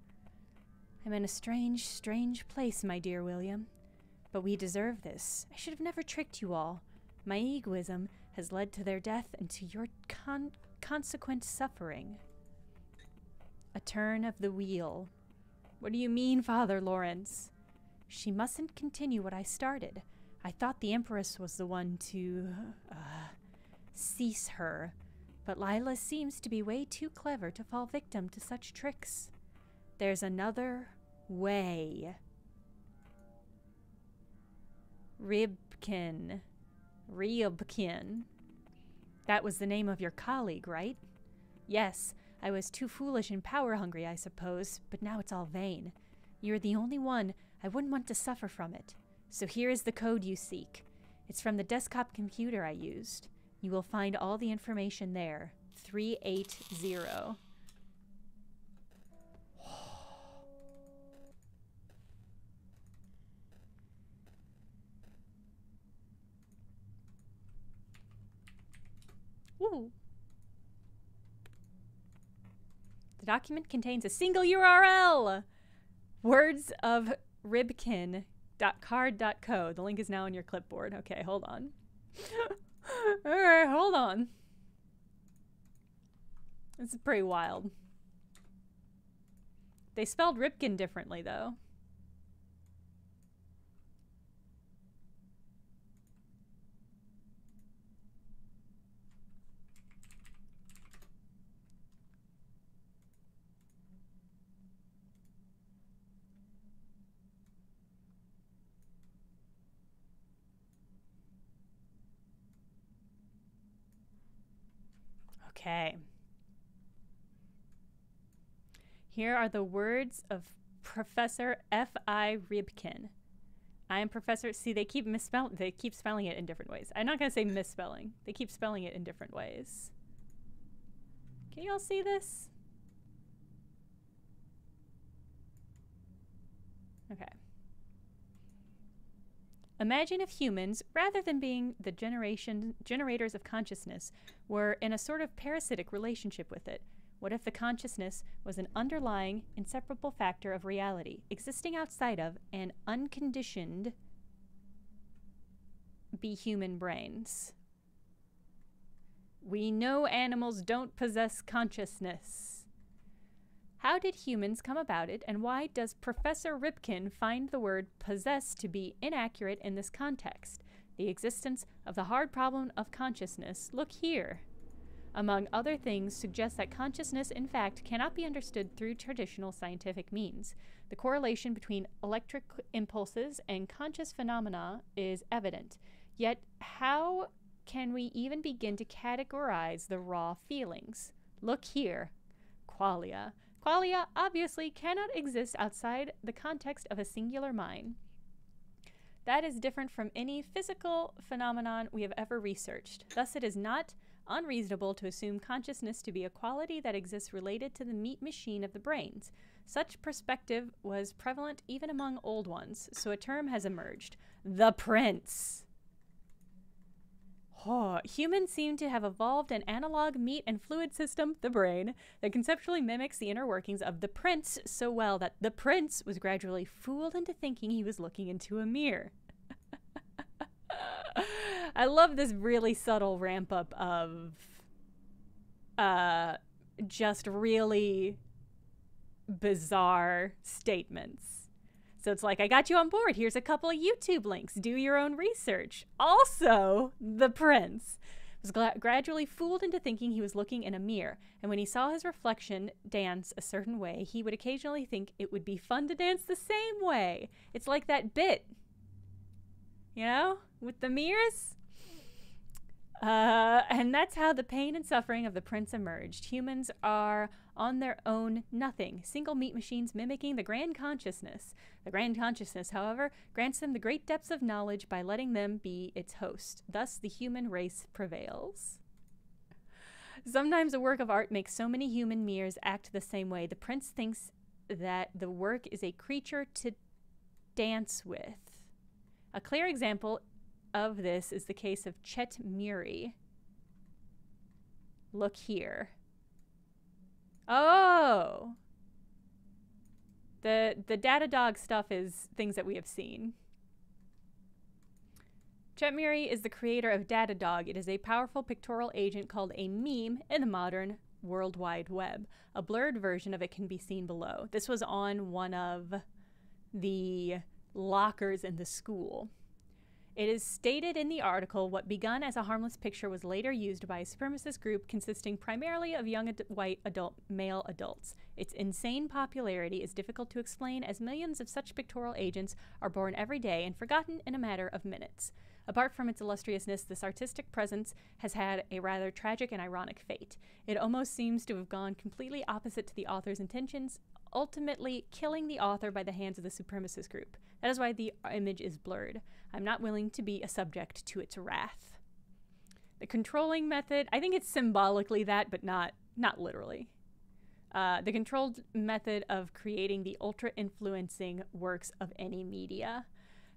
Speaker 1: I'm in a strange place, my dear William. But we deserve this. I should have never tricked you all. My egoism has led to their death and to your consequent suffering. A turn of the wheel. What do you mean, Father Lawrence? She mustn't continue what I started. I thought the Empress was the one to, cease her. But Lila seems to be way too clever to fall victim to such tricks. There's another way. Rybkin. That was the name of your colleague, right? Yes, I was too foolish and power-hungry, I suppose, but now it's all vain. You're the only one. I wouldn't want to suffer from it. So here is the code you seek. It's from the desktop computer I used. You will find all the information there. 380. Woo. The document contains a single URL. Words of Ribkin.card.co. The link is now on your clipboard. Okay, hold on. All right, hold on. This is pretty wild. They spelled Ripken differently, though. Okay. Here are the words of Professor F.I. Ribkin. I am Professor... See, they keep spelling it in different ways. I'm not going to say misspelling. They keep spelling it in different ways. Can you all see this? Okay. Imagine if humans, rather than being the generators of consciousness, were in a sort of parasitic relationship with it. What if the consciousness was an underlying, inseparable factor of reality, existing outside of and unconditioned be human brains? We know animals don't possess consciousness. How did humans come about it, and why does Professor Ripkin find the word possess to be inaccurate in this context? The existence of the hard problem of consciousness, look here, among other things, suggests that consciousness, in fact, cannot be understood through traditional scientific means. The correlation between electric impulses and conscious phenomena is evident. Yet, how can we even begin to categorize the raw feelings? Look here. Qualia. Qualia obviously cannot exist outside the context of a singular mind. That is different from any physical phenomenon we have ever researched. Thus, it is not unreasonable to assume consciousness to be a quality that exists related to the meat machine of the brains. Such perspective was prevalent even among old ones, so a term has emerged: the prince. Oh, humans seem to have evolved an analog meat and fluid system, the brain, that conceptually mimics the inner workings of the prince so well that the prince was gradually fooled into thinking he was looking into a mirror. I love this really subtle ramp up of just really bizarre statements. So it's like, I got you on board. Here's a couple of YouTube links. Do your own research. Also, the prince was gradually fooled into thinking he was looking in a mirror. And when he saw his reflection dance a certain way, he would occasionally think it would be fun to dance the same way. It's like that bit, you know, with the mirrors. And that's how the pain and suffering of the prince emerged. Humans are on their own nothing, single meat machines mimicking the grand consciousness. The grand consciousness, however, grants them the great depths of knowledge by letting them be its host. Thus, the human race prevails. Sometimes a work of art makes so many human mirrors act the same way. The prince thinks that the work is a creature to dance with. A clear example of this is the case of Chet Muri. Look here. Oh! The data dog stuff is things that we have seen. Chet Muri is the creator of Datadog. It is a powerful pictorial agent called a meme in the modern World Wide Web. A blurred version of it can be seen below. This was on one of the lockers in the school. It is stated in the article, what begun as a harmless picture was later used by a supremacist group consisting primarily of young white male adults. Its insane popularity is difficult to explain, as millions of such pictorial agents are born every day and forgotten in a matter of minutes. Apart from its illustriousness, this artistic presence has had a rather tragic and ironic fate. It almost seems to have gone completely opposite to the author's intentions, ultimately killing the author by the hands of the supremacist group. That is why the image is blurred. I'm not willing to be a subject to its wrath. The controlling method, I think it's symbolically that, but not literally. The controlled method of creating the ultra-influencing works of any media.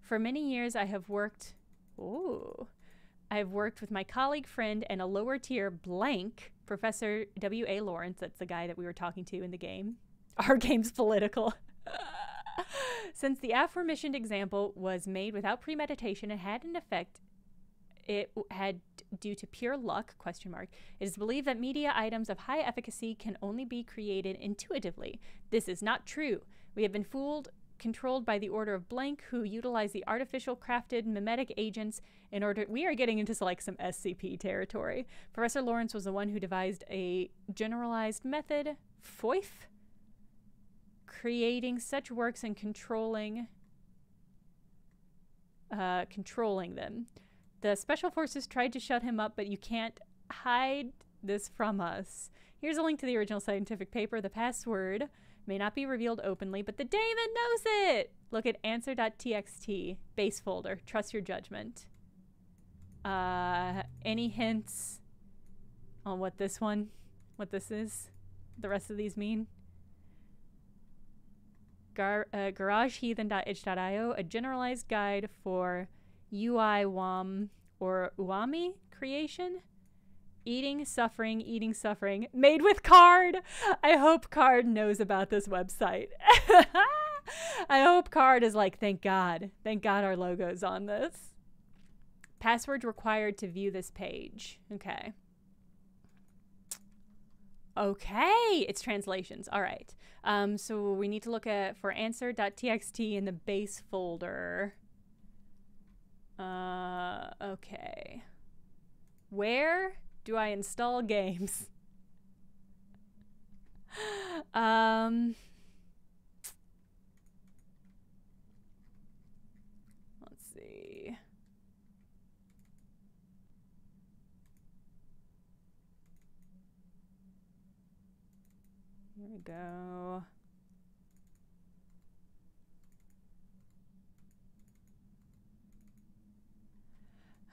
Speaker 1: For many years, I have worked with my colleague, friend, and a lower tier blank, Professor W.A. Lawrence. That's the guy that we were talking to in the game. Our game's political. Since the aforementioned example was made without premeditation and had an effect it had due to pure luck, question mark, it is believed that media items of high efficacy can only be created intuitively. This is not true. We have been controlled by the Order of Blank, who utilize the artificial crafted mimetic agents in order... We are getting into like some SCP territory. Professor Lawrence was the one who devised a generalized method, FOIF, creating such works and controlling them. The special forces tried to shut him up, but you can't hide this from us. Here's a link to the original scientific paper. The password may not be revealed openly, but the daemon knows it! Look at answer.txt, base folder. Trust your judgment. Any hints on what this is? The rest of these mean? garageheathen.itch.io, a generalized guide for UIWAM or UAMI creation. Eating, suffering, made with Card. I hope Card knows about this website. I hope Card is like, thank God our logo's on this. Password required to view this page. Okay, it's translations. All right. So we need to look for answer.txt in the base folder. Okay. Where do I install games? Let's see. Here we go.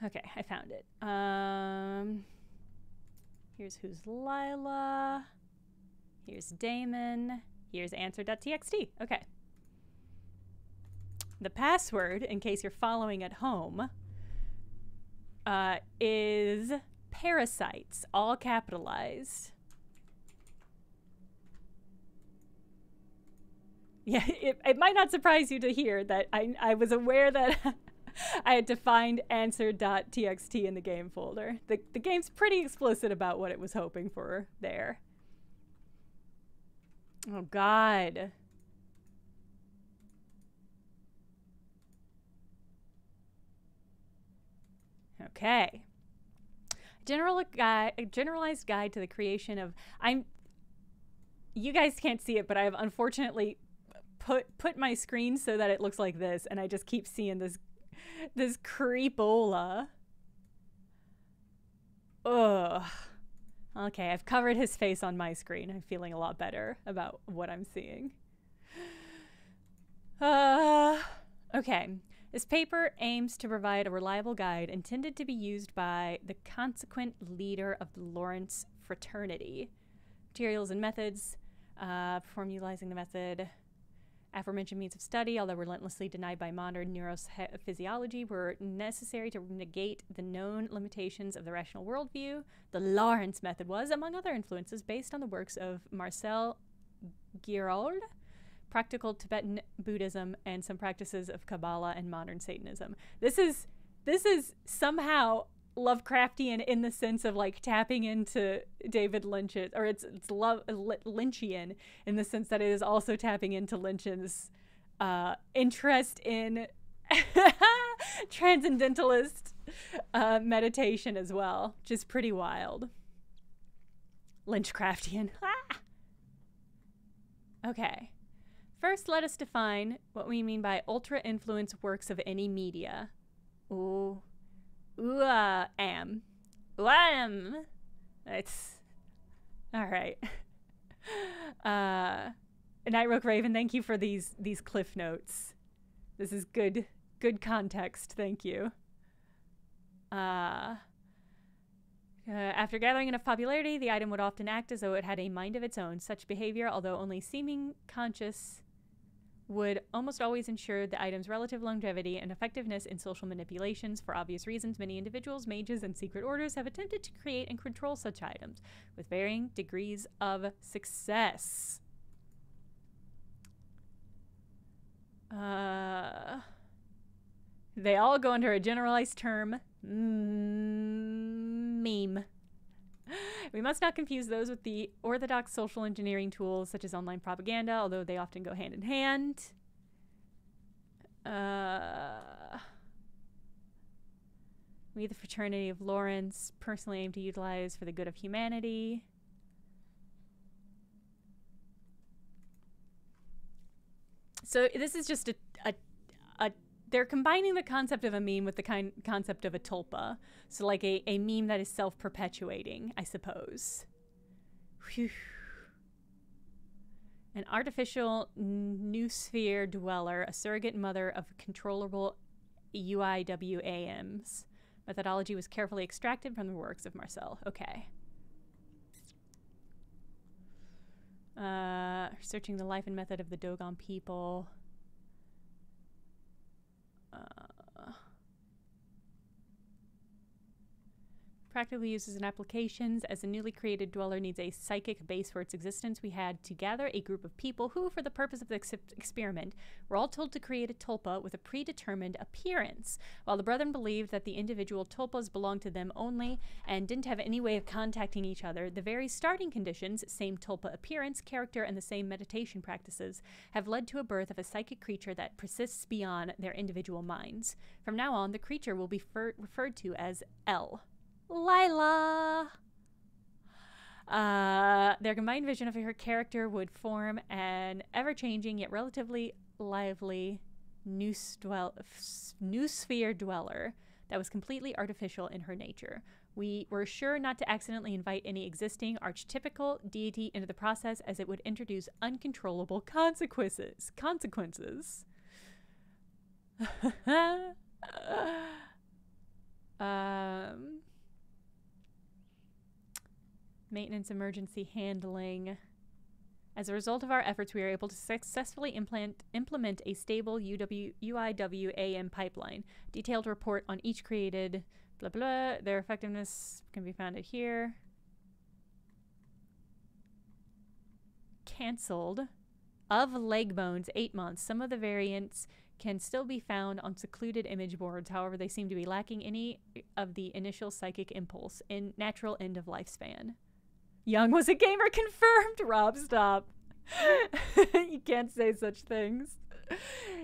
Speaker 1: Okay, I found it. Here's Who's Lila. Here's Damon. Here's answer.txt. Okay. The password, in case you're following at home, is parasites, all capitalized. Yeah, it might not surprise you to hear that I was aware that I had to find answer.txt in the game folder. The game's pretty explicit about what it was hoping for there. Oh, God. Okay. Generalized guide to the creation of... You guys can't see it, but I have unfortunately put my screen so that it looks like this, and I just keep seeing this creepola. Ugh. Okay, I've covered his face on my screen. I'm feeling a lot better about what I'm seeing. Okay. This paper aims to provide a reliable guide intended to be used by the consequent leader of the Lawrence fraternity. Materials and methods. Perform utilizing the method. Aforementioned means of study, although relentlessly denied by modern neurophysiology, were necessary to negate the known limitations of the rational worldview. The Lawrence method was, among other influences, based on the works of Marcel Giraud, practical Tibetan Buddhism, and some practices of Kabbalah and modern Satanism. This is somehow Lovecraftian in the sense of like tapping into David Lynch's, or it's Lynchian in the sense that it is also tapping into Lynch's interest in transcendentalist meditation as well, which is pretty wild. Lynchcraftian. Okay. First, let us define what we mean by ultra-influence works of any media. Ooh. Am. It's all right. Nightrook Raven, thank you for these cliff notes. This is good context. Thank you. After gathering enough popularity, the item would often act as though it had a mind of its own. Such behavior, although only seeming conscious, would almost always ensure the item's relative longevity and effectiveness in social manipulations. For obvious reasons, many individuals, mages, and secret orders have attempted to create and control such items, with varying degrees of success. They all go under a generalized term, meme. We must not confuse those with the orthodox social engineering tools such as online propaganda, although they often go hand in hand. We, the Fraternity of Lawrence, personally aim to utilize for the good of humanity. So this is just they're combining the concept of a meme with the concept of a tulpa. So like a meme that is self-perpetuating, I suppose. Whew. An artificial noosphere dweller, a surrogate mother of controllable UIWAMs. Methodology was carefully extracted from the works of Marcel. Okay. Researching the life and method of the Dogon people. Practically uses in applications. As a newly created dweller needs a psychic base for its existence, we had to gather a group of people who, for the purpose of the experiment, were all told to create a tulpa with a predetermined appearance. While the brethren believed that the individual tulpas belonged to them only and didn't have any way of contacting each other, the very starting conditions, same tulpa appearance, character, and the same meditation practices, have led to a birth of a psychic creature that persists beyond their individual minds. From now on, the creature will be referred to as L. Lila. Their combined vision of her character would form an ever-changing yet relatively lively noosphere dweller that was completely artificial in her nature. We were sure not to accidentally invite any existing archetypical deity into the process, as it would introduce uncontrollable consequences. Maintenance, emergency handling. As a result of our efforts, we are able to successfully implement a stable UIWAM pipeline. Detailed report on each created blah blah. Their effectiveness can be found here. Cancelled. Of leg bones, 8 months. Some of the variants can still be found on secluded image boards. However, they seem to be lacking any of the initial psychic impulse in natural end of lifespan. Young was a gamer confirmed. Rob, stop. You can't say such things.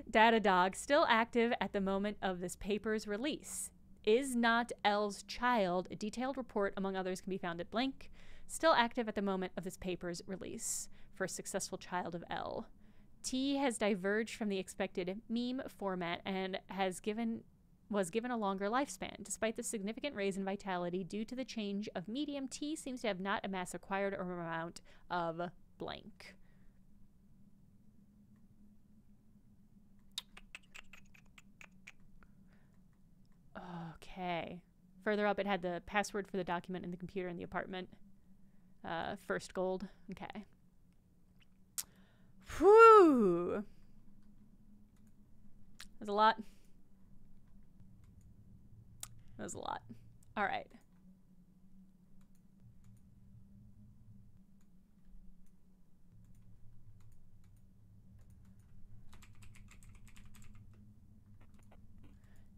Speaker 1: Data dog, still active at the moment of this paper's release. Is not L's child. A detailed report, among others, can be found at blank. Still active at the moment of this paper's release. First successful child of L. T has diverged from the expected meme format and was given a longer lifespan. Despite the significant raise in vitality due to the change of medium, T seems to have not amassed acquired amount of blank. Okay. Further up, it had the password for the document in the computer in the apartment. First gold. Okay. Whew. There's a lot. That was a lot. All right.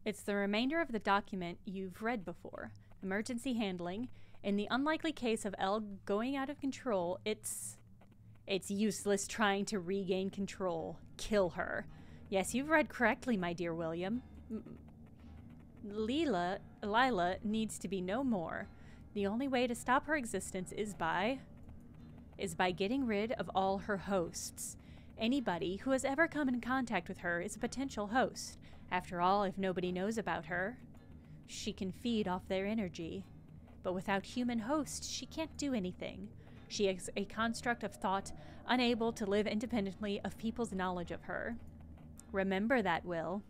Speaker 1: It's the remainder of the document you've read before. Emergency handling. In the unlikely case of L going out of control, it's useless trying to regain control. Kill her. Yes, you've read correctly, my dear William. Lila needs to be no more. The only way to stop her existence is by getting rid of all her hosts. Anybody who has ever come in contact with her is a potential host. After all, if nobody knows about her, she can feed off their energy. But without human hosts, she can't do anything. She is a construct of thought, unable to live independently of people's knowledge of her. Remember that, Will.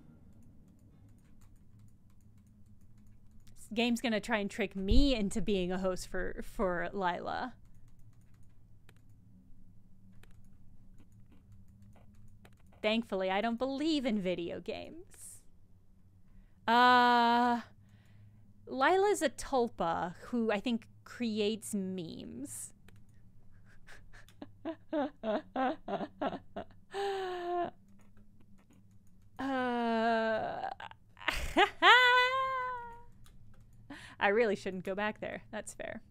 Speaker 1: This game's gonna try and trick me into being a host for Lila. Thankfully, I don't believe in video games. Lila's a tulpa who I think creates memes. I really shouldn't go back there. That's fair.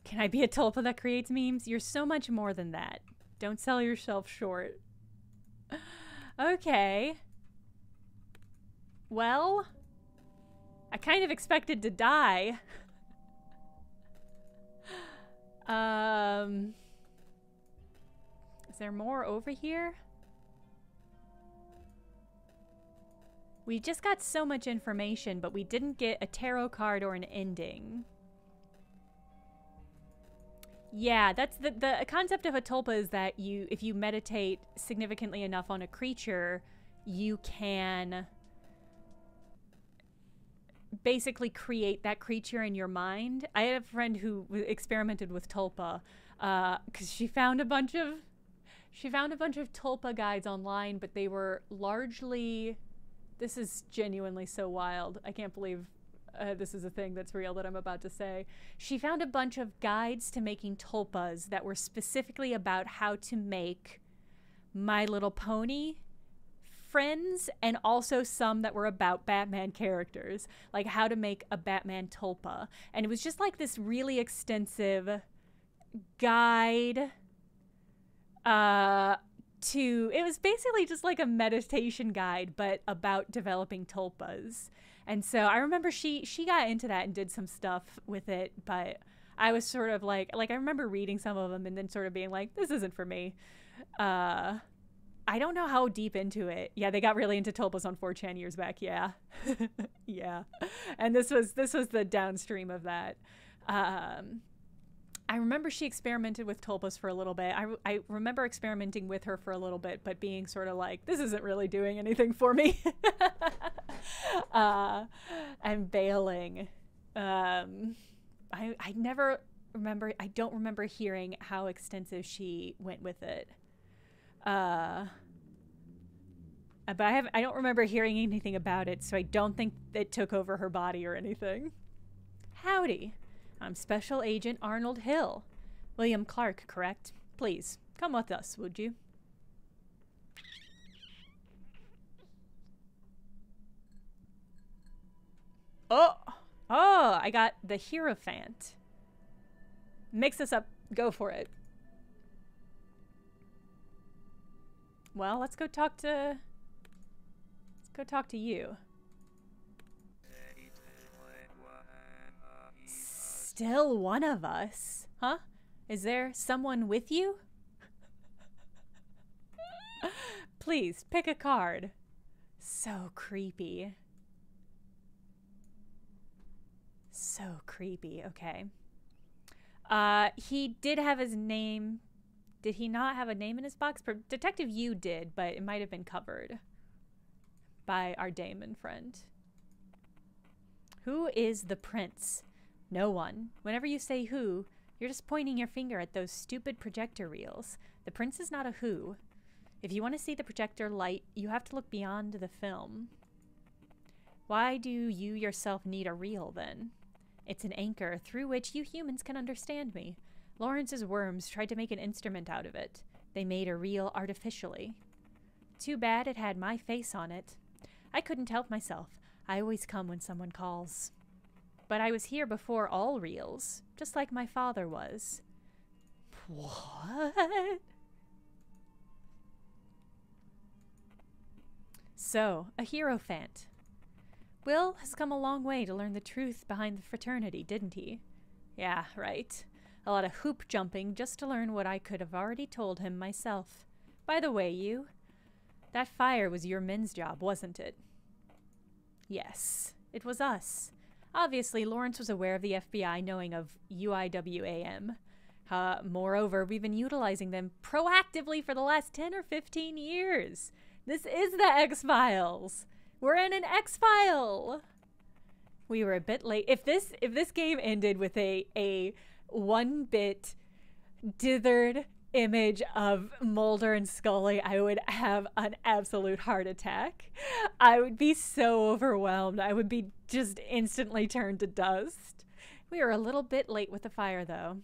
Speaker 1: Can I be a tulpa that creates memes? You're so much more than that. Don't sell yourself short. Okay. Well, I kind of expected to die. Is there more over here? We just got so much information, but we didn't get a tarot card or an ending. Yeah, that's the concept of a tulpa is that if you meditate significantly enough on a creature, you can basically create that creature in your mind. I had a friend who experimented with tulpa because she found a bunch of tulpa guides online, but they were largely, this is genuinely so wild. I can't believe this is a thing that's real that I'm about to say. She found a bunch of guides to making tulpas that were specifically about how to make My Little Pony friends, and also some that were about Batman characters, like how to make a Batman tulpa. And it was just like this really extensive guide it was basically just like a meditation guide, but about developing tulpas. And so I remember she got into that and did some stuff with it, but I was sort of like I remember reading some of them and then sort of being like, this isn't for me. I don't know how deep into it. Yeah, they got really into tulpas on 4chan years back. Yeah. Yeah. And this was the downstream of that. I remember she experimented with tulpas for a little bit. I remember experimenting with her for a little bit, but being sort of like, this isn't really doing anything for me. And bailing. I don't remember hearing how extensive she went with it. But I don't remember hearing anything about it, so I don't think it took over her body or anything. Howdy. I'm Special Agent Arnold Hill. William Clark, correct? Please, come with us, would you? Oh, I got the Hierophant. Mix this up. Go for it. Well, let's go talk to you. Still one of us? Huh? Is there someone with you? Please, pick a card. So creepy. So creepy. Okay. He did have his name. Did he not have a name in his box? Detective Yu did, but it might have been covered by our Damon friend. Who is the prince? No one. Whenever you say who, you're just pointing your finger at those stupid projector reels. The prince is not a who. If you want to see the projector light, you have to look beyond the film. Why do you yourself need a reel, then? It's an anchor through which you humans can understand me. Lawrence's worms tried to make an instrument out of it. They made a reel artificially. Too bad it had my face on it. I couldn't help myself. I always come when someone calls. But I was here before all reels, just like my father was. What? So, a Hierophant. Will has come a long way to learn the truth behind the fraternity, didn't he? Yeah, right. A lot of hoop jumping just to learn what I could have already told him myself. By the way, you, that fire was your men's job, wasn't it? Yes, it was us. Obviously, Lawrence was aware of the FBI knowing of UIWAM. Moreover, we've been utilizing them proactively for the last 10 or 15 years. This is the X-Files. We're in an X-File. We were a bit late. If this game ended with a 1-bit dithered image of Mulder and Scully, I would have an absolute heart attack. I would be so overwhelmed. I would be just instantly turned to dust. We were a little bit late with the fire, though.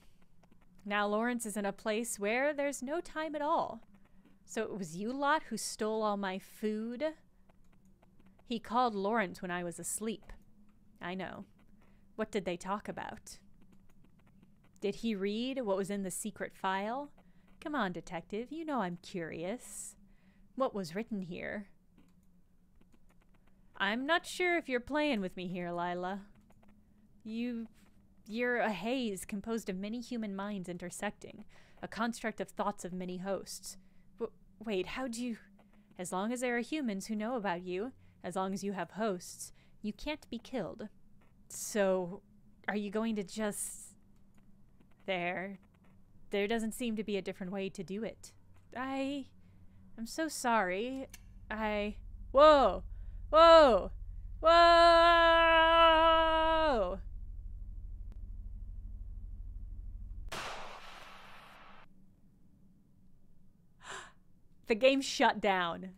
Speaker 1: Now Lawrence is in a place where there's no time at all. So it was you lot who stole all my food? He called Lawrence when I was asleep. I know. What did they talk about? Did he read what was in the secret file? Come on, detective, you know I'm curious. What was written here? I'm not sure if you're playing with me here, Lila. You're a haze composed of many human minds intersecting, a construct of thoughts of many hosts. Wait, how'd you... As long as there are humans who know about you, as long as you have hosts, you can't be killed. So, are you going to just... There doesn't seem to be a different way to do it. I'm so sorry. Whoa! Whoa! Whoa! The game shut down.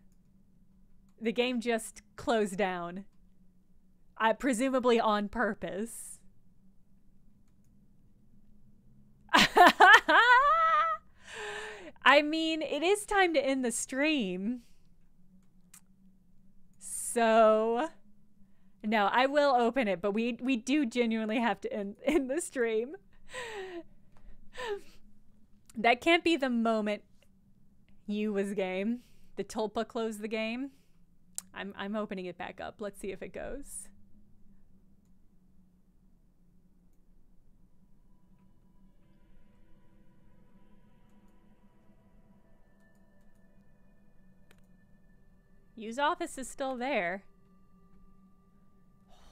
Speaker 1: The game just closed down. Presumably on purpose. I mean, it is time to end the stream. So, no, I will open it, but we do genuinely have to end the stream. That can't be the moment you was game. The tulpa closed the game. I'm opening it back up. Let's see if it goes. Use office is still there.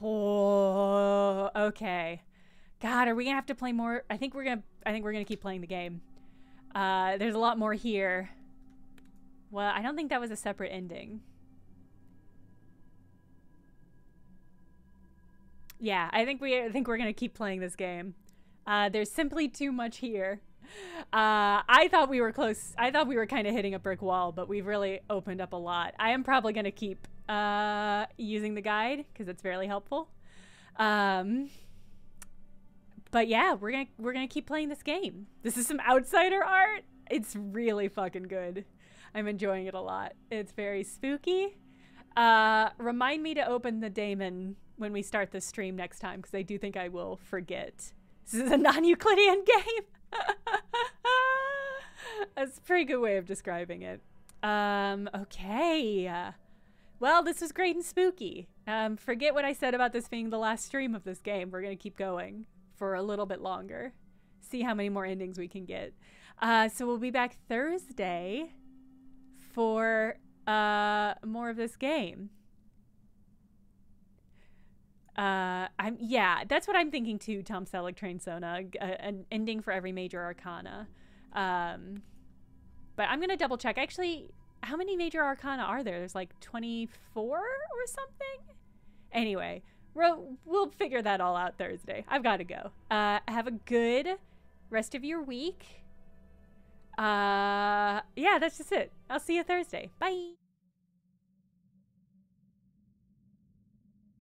Speaker 1: Oh, okay. God, are we gonna have to play more? I think we're gonna keep playing the game. There's a lot more here. Well, I don't think that was a separate ending. Yeah, I think we're gonna keep playing this game. There's simply too much here. I thought we were close. I thought we were kind of hitting a brick wall, but we've really opened up a lot. I am probably gonna keep using the guide because it's fairly helpful. But yeah, we're gonna keep playing this game. This is some outsider art. It's really fucking good. I'm enjoying it a lot. It's very spooky. Remind me to open the daemon when we start the stream next time, because I do think I will forget. This is a non-Euclidean game. That's a pretty good way of describing it. Okay. Well, this was great and spooky. Forget what I said about this being the last stream of this game. We're going to keep going for a little bit longer. See how many more endings we can get. So we'll be back Thursday for more of this game. Yeah, that's what I'm thinking too, Tom Selleck, Train Sona, an ending for every major arcana. But I'm gonna double check. Actually, how many major arcana are there? There's like 24 or something? Anyway, we'll figure that all out Thursday. I've got to go. Have a good rest of your week. Yeah, that's just it. I'll see you Thursday. Bye.